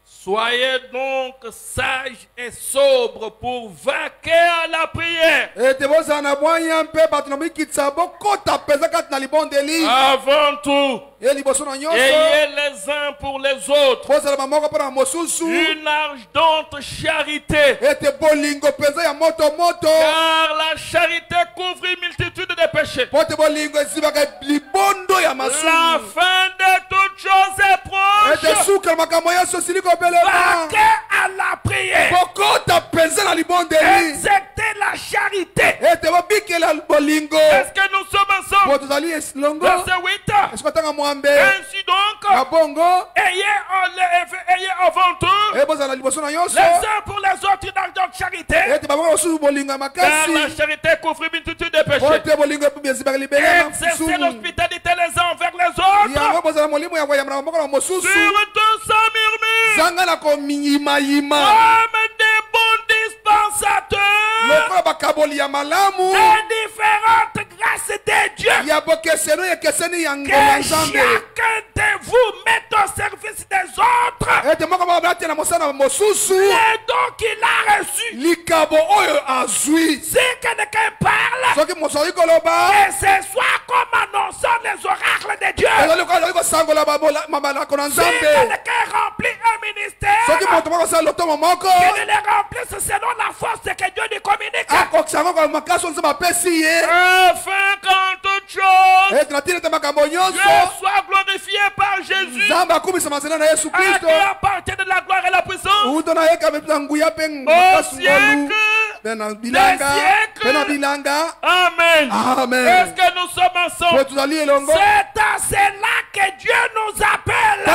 Soyez donc sages et sobres pour vaquer à la prière. Avant tout, ayez les uns pour les autres une ardente charité. Car la charité couvre une multitude de péchés. La fin de toutes choses est proche. Vaquer à la prière. Exercer la charité. Est-ce que nous sommes ensemble? Verset 8. Ainsi donc, ayez avant tout les uns pour les autres une ardente charité. Car la charité couvre une multitude de péchés. Exercer l'hospitalité les uns envers les autres. Surtout sans murmure. Comme des bons dispensateurs des différentes grâces de Dieu. Que chacun de vous mette au service des autres les dons qu'il a reçus. Si quelqu'un parle, que ce soit comme annonçant les oracles de Dieu. Si quelqu'un remplit un ministère, qu'il le remplisse selon la force que Dieu lui communique. Afin qu'en toute chose, Dieu soit glorifié par Jésus, à qui appartient de la gloire et la puissance au siècle des siècles. Amen. Est-ce que nous sommes ensemble? C'est à cela que Dieu nous appelle. Il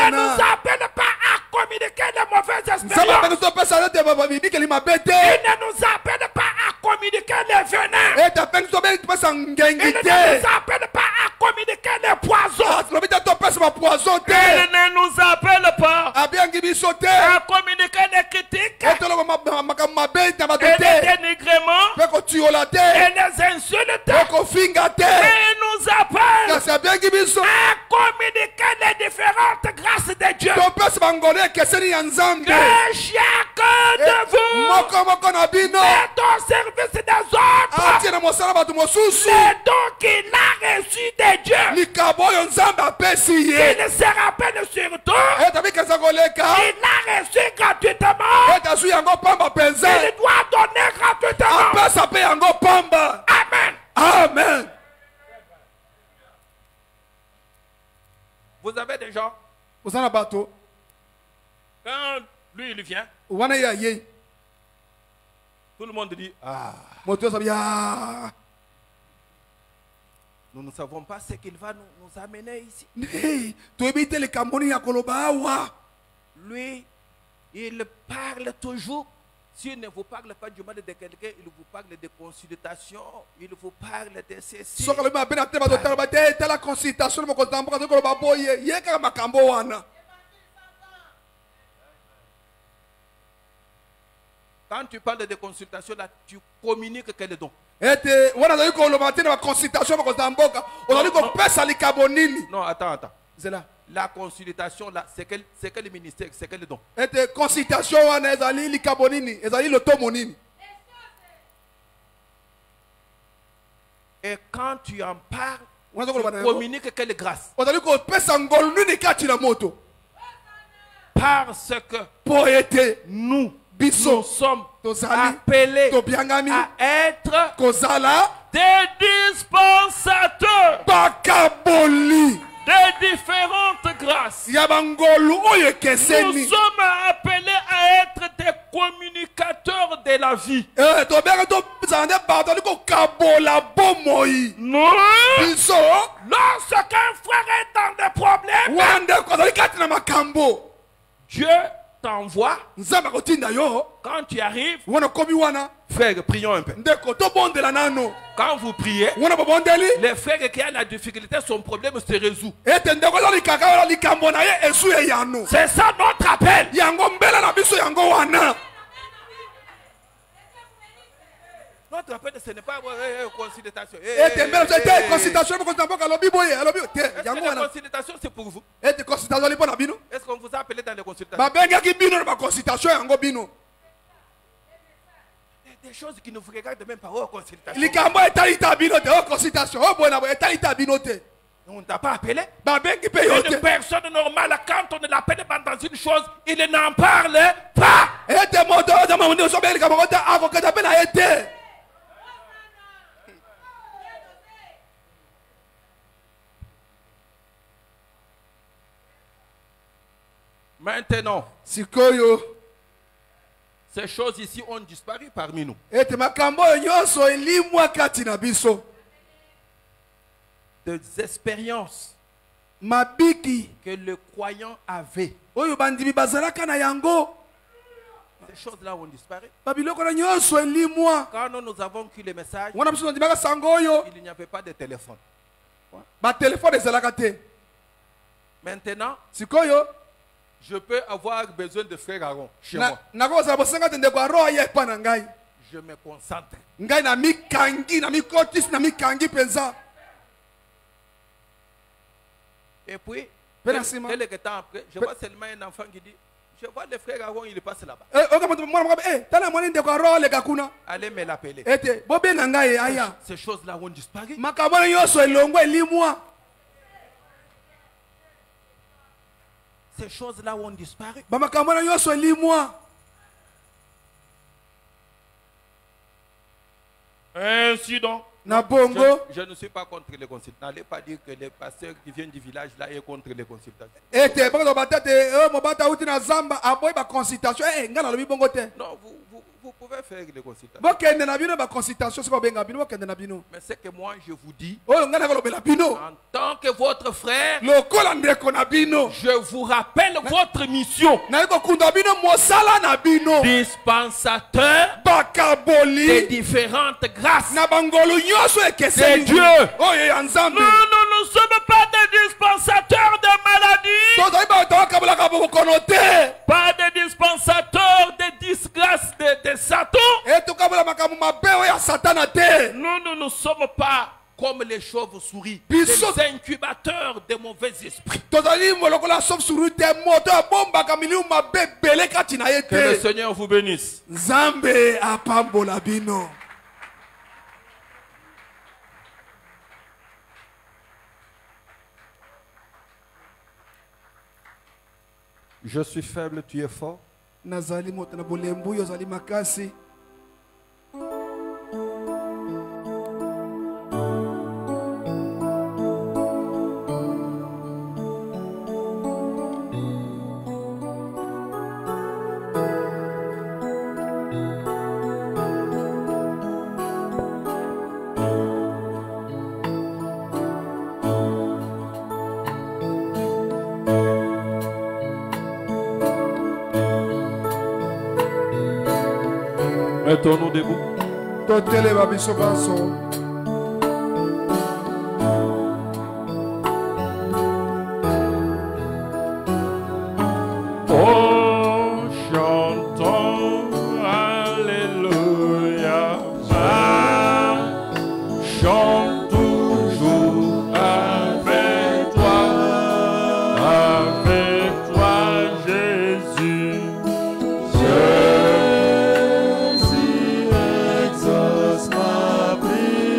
ne nous appelle pas à communiquer de mauvaises expériences. Il ne nous appelle pas à communiquer les venins. Il ne nous appelle pas à communiquer les poisons. Il ne nous appelle pas à communiquer les critiques et les dénigrements et les insultes. Il nous appelle à communiquer les différentes grâces de Dieu. Que chacun de vous mette au service des autres les dons qu'il a reçus de Dieu. Il se rappelle surtout qu'il a reçu gratuitement. Il doit donner gratuitement. Amen. Amen. Vous avez des gens, quand lui il vient, tout le monde dit nous ne savons pas ce qu'il va nous amener ici. Lui, il parle toujours. S'il ne vous parle pas du mal de quelqu'un, il vous parle de consultation, il vous parle de ceci. Quand tu parles de consultation, là, tu communiques quel don? Non, attends. La consultation, là, c'est quel ministère, c'est quel don? Et quand tu en parles, tu communiques quelle grâce? Parce que nous sommes appelés à être des dispensateurs des différentes grâces. Nous sommes appelés à être des communicateurs de la vie. Non. Lorsqu'un frère est dans des problèmes, Dieu t'envoie. Quand tu arrives, frère, prions un peu. Quand vous priez, les frères qui ont la difficulté, son problème se résout. C'est ça notre appel. Notre appel, ce n'est pas consultation. Consultation, c'est pour vous. Est-ce qu'on vous a appelé dans les consultations? Des choses qui ne vous regardent même pas. Consultation. On ne t'a pas appelé. Une personne normale, quand on l'appelle dans une chose, il n'en parle pas. Maintenant, ces choses ici ont disparu parmi nous. Des expériences que le croyant avait. Ces choses-là ont disparu. Quand nous avons eu le message, il n'y avait pas de téléphone. Maintenant, je peux avoir besoin de frère Aaron chez moi. Je me concentre. Et puis, quelques temps après, je vois seulement un enfant qui dit, je vois le frère Aaron, il passe là-bas. Allez me l'appeler. Ces choses-là ont disparu. Ces choses-là ont disparu. Ainsi donc, je ne suis pas contre les consultations. N'allez pas dire que les pasteurs qui viennent du village là est contre les consultations. Non, vous pouvez faire les consultations. Mais c'est que moi je vous dis, en tant que votre frère, je vous rappelle votre mission. Dispensateur des différentes grâces. C'est Dieu. Nous ne sommes pas des dispensateurs de maladies. Pas des dispensateurs de disgrâces de Satan. Nous ne sommes pas comme les chauves-souris, des incubateurs de mauvais esprits. Que le Seigneur vous bénisse. Je suis faible, tu es fort. Mettons-nous debout. Oh, chantons Alléluia. Chante toujours avec toi Jésus. Exauce ma prière.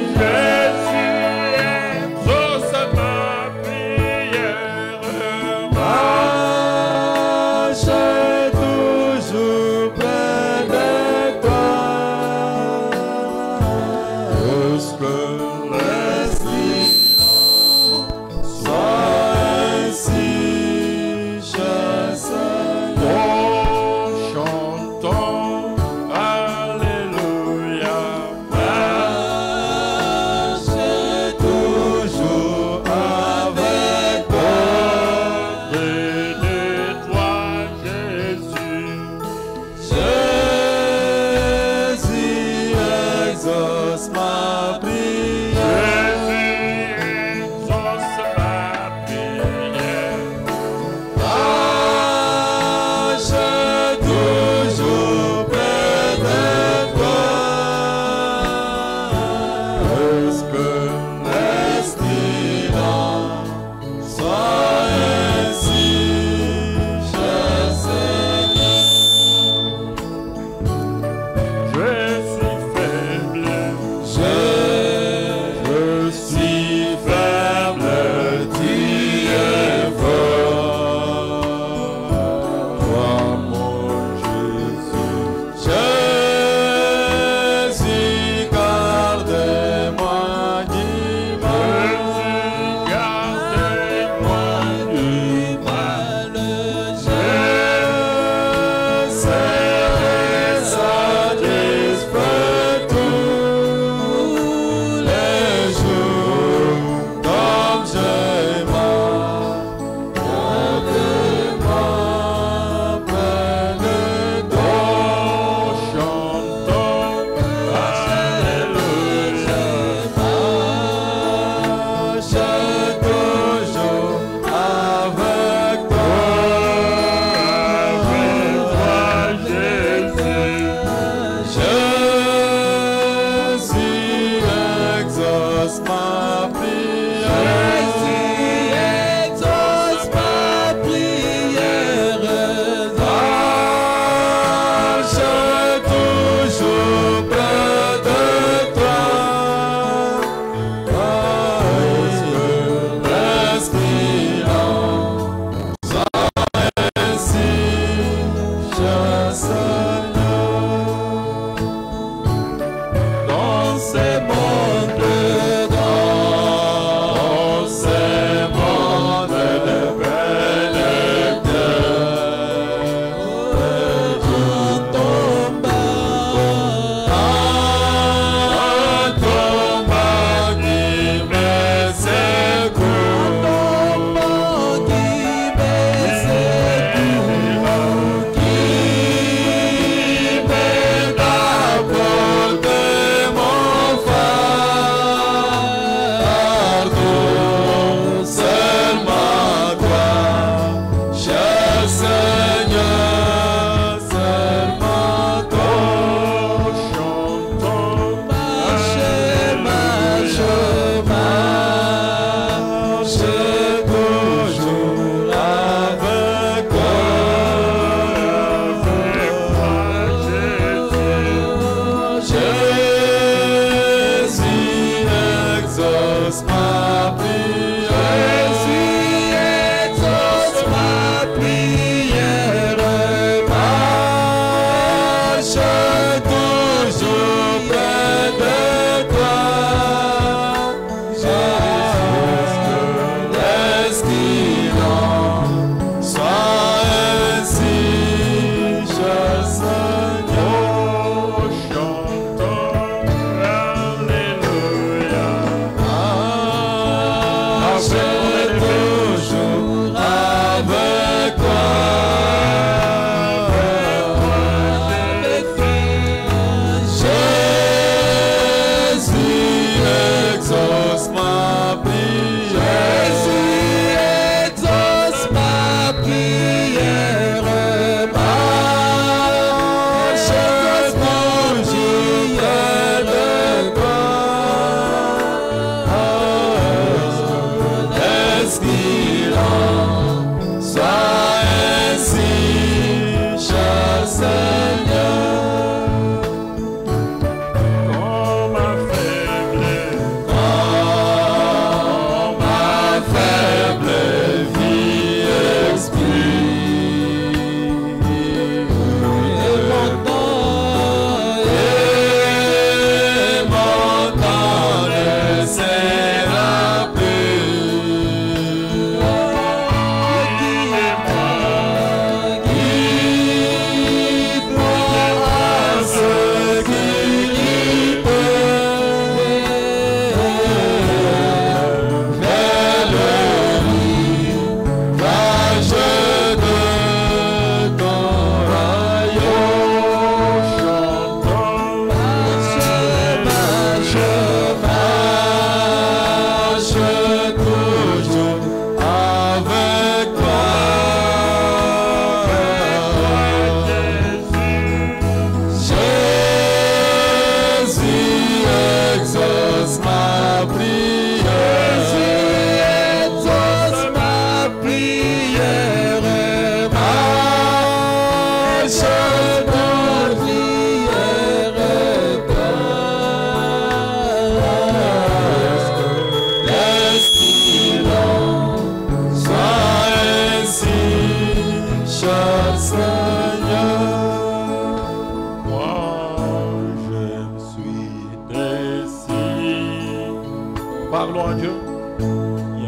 Dieu.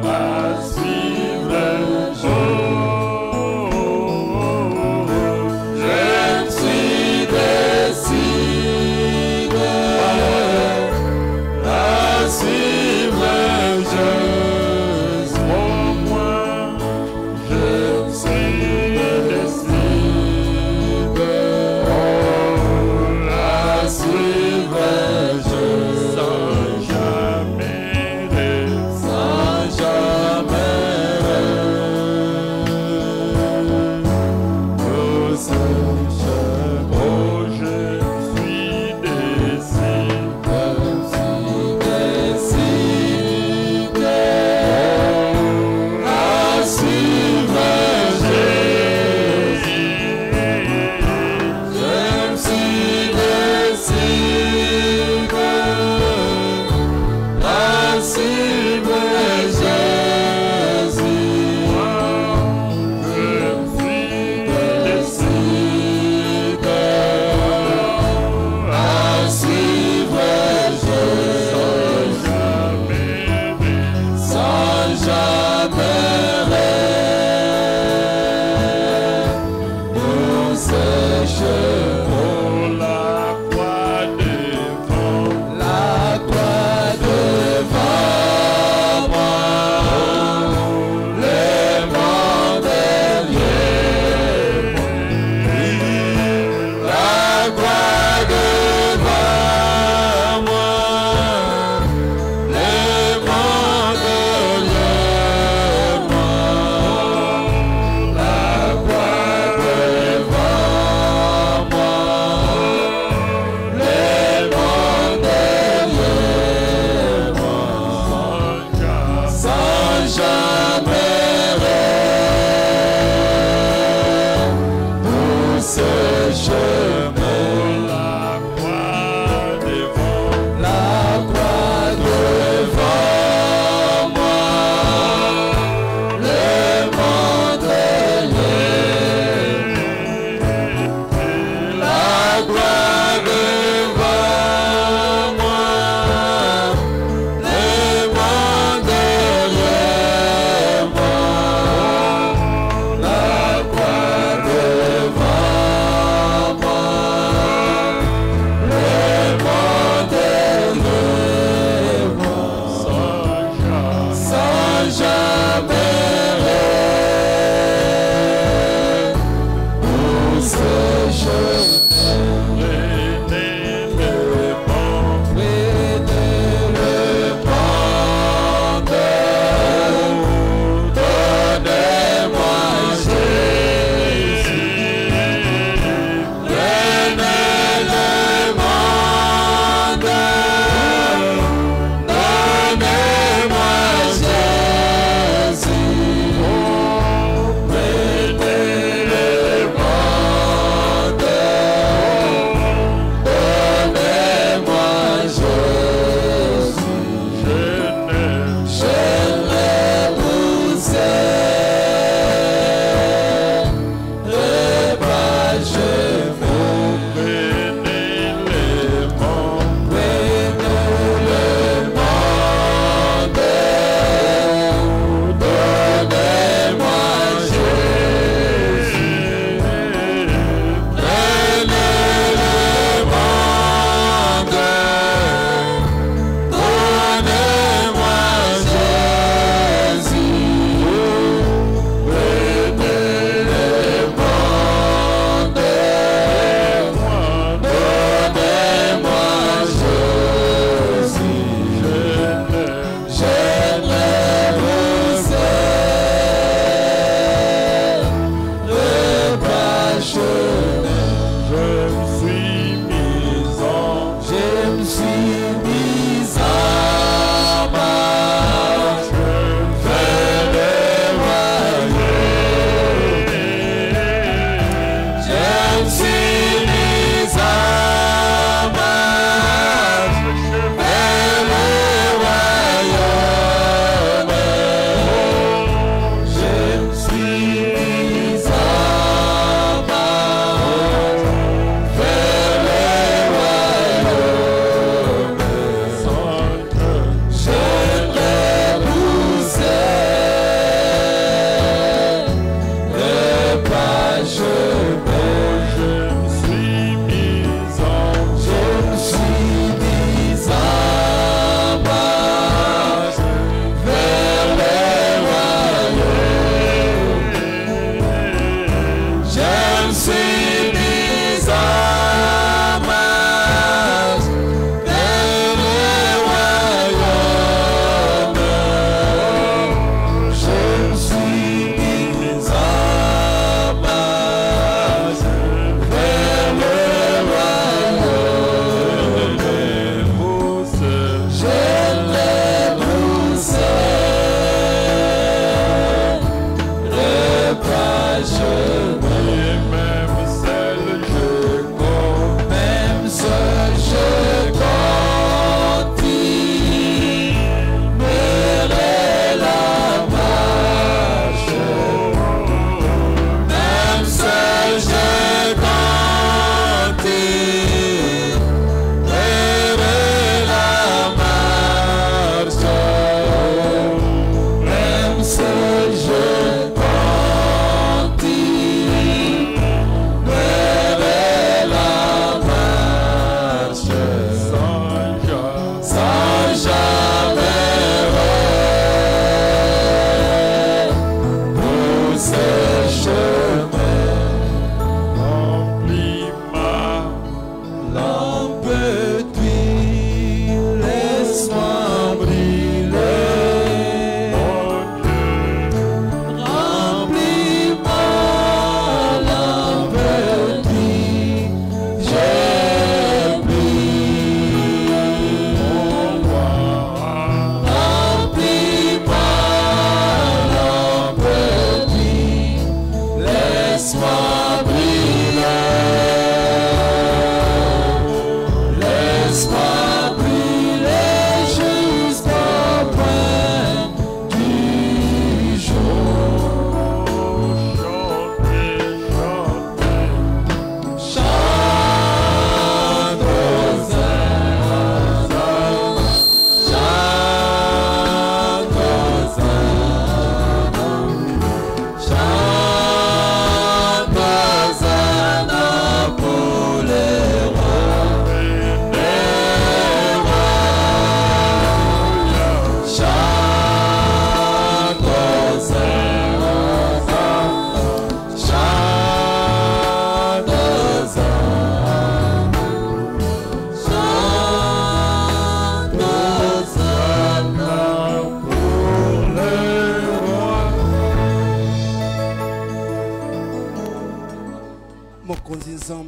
À suivre je me suis décidé à suivre Jésus. Pour moi, je me suis décidé à suivre Jésus. Sans jamais pour la croix de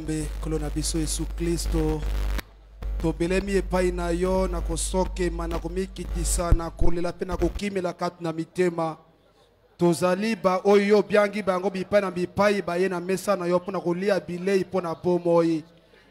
nzambe kolo na biso Yesu Kristo tobelemi epai na yo na kosokema na komikitisa na kolela pe na kokimela kati na mitema tozali ba oyo byangi bango bipai na bipai baye na mesa na yo mpona kolia bilei mpona bomoi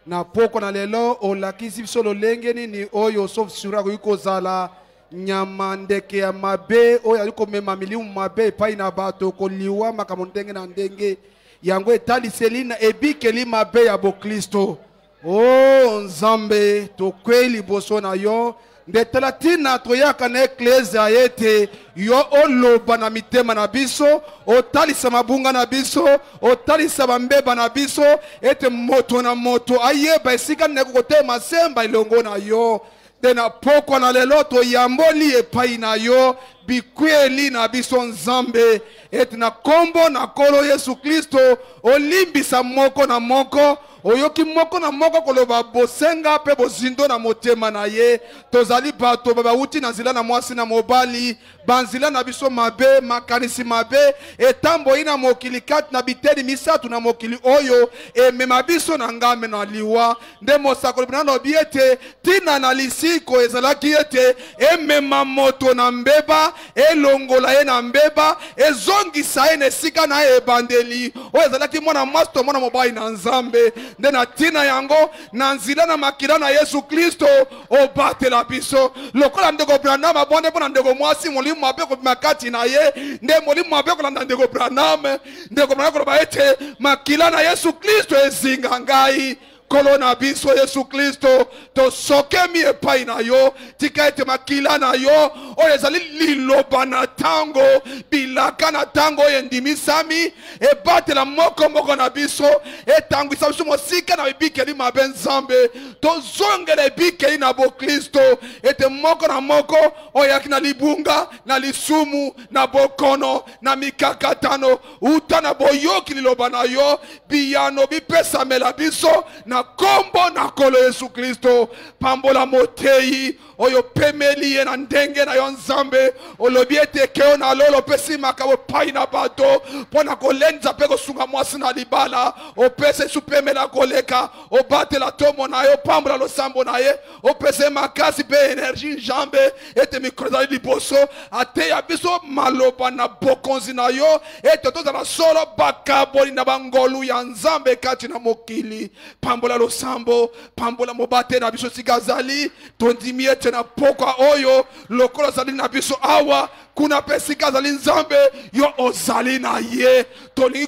na poko na lelo olakisi biso lolenge nini oyo sauf sura koki kozala nyama ndeke ya mabe oyo ali komema milimu mabe epai na bato koliwa makambo ndenge na ndenge yango etaliseli na ebikeli mabe ya bokristo o nzambe tokweli boso na yo ndetala tina toyaka na eklezia ete yo oloba na mitema na biso otalisa mabunga na biso otalisa bambeba na biso ete moto na moto ayeba esika neko kotema semba ilongo na yo dena poko na lelo toyamboli epai na yo bikweli na biso nzambe ete na kombo na kolo Yesu Kristo olimbisa moko na moko oyoki moko na moko koloba bosenga pe bozindo na motema na ye tozali bato babauti na nzela na mwasi na mobali banzila na biso mabe makanisi mabe etambo ina mokili kati na biteni misatu na mokili oyo emema biso na ngame na liwa nde mosakoli bina lobi ete tina na lisiko ezalaki ete emema moto na mbeba elongola ye na mbeba ezongisa ye na esika na ebandeli oyo ezalaki mwana mwasi to mwana mobali na nzambe nde na tina yango na nzila na makila na Yesu Kristo obatela biso lokola ndeko Branham abonde mpona ndeko mwasi molimo mabe kobima kati na ye nde molimo mabe kolanda ndeko Branham ndeko Branham koloba ete makila na Yesu Kristo ezinga ngai kolo na biso Yesu Kristo tosokemi epai na yo tika ete makila na yo oyo ezali liloba na tango bilaka na tango oyo endimisami ebatela moko na biso etangwisa biso mosika na ebikeli mabe nzambe tozongela ebikeli na bokristo ete moko na moko oyo yaki na libunga na lisumu na bokono na mikakatano uta na boyoki liloba na yo biyano bipesamela biso na kombo na kolo Yesu Kristo pambola motei oyo pemeli ye na ndenge na yo nzambe olobi ete keo na lolo pesi makabo pai na bato pona kolenza pe kosunga mwasi na libala opese supemela koleka obatela tomo na yo pambola losambo na ye opese makasi pe energie jambe ete mikrozali liboso ate ya biso maloba na bokonzi na yo ete tozala solo bakaboli na bangolu ya nzambe kati na mokili pambola losambo pambola mobate na biso sikazali tondimi ete na poka oyo lokola zali na biso awa kuna pesika zali nzambe yo ozali na ye tolingi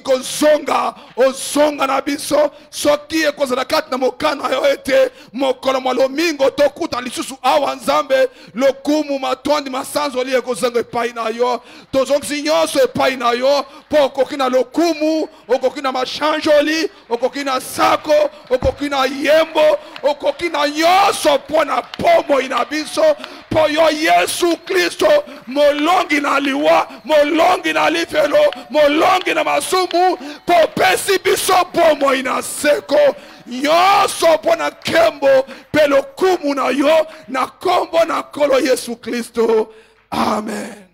ozonga na biso soki ekozala kati na mokano yo ete mokolo mwa lomingo tokuta lisusu awa nzambe lokumu matondi masanzoli ekozonga epai na yo tozongisi nyonso epai na yo po okoki na lokumu okoki na mashanjoli okoki na sako okoki na yembo okoki na nyonso mpo na pomoi na biso po yo Yesu Kristo molongi na liwa molongi na lifelo molongi na masumu po pesi biso pomoi na seko nyonso mpo na kembo pe lokumu na yo na kombo na kolo Yesu Kristo amen.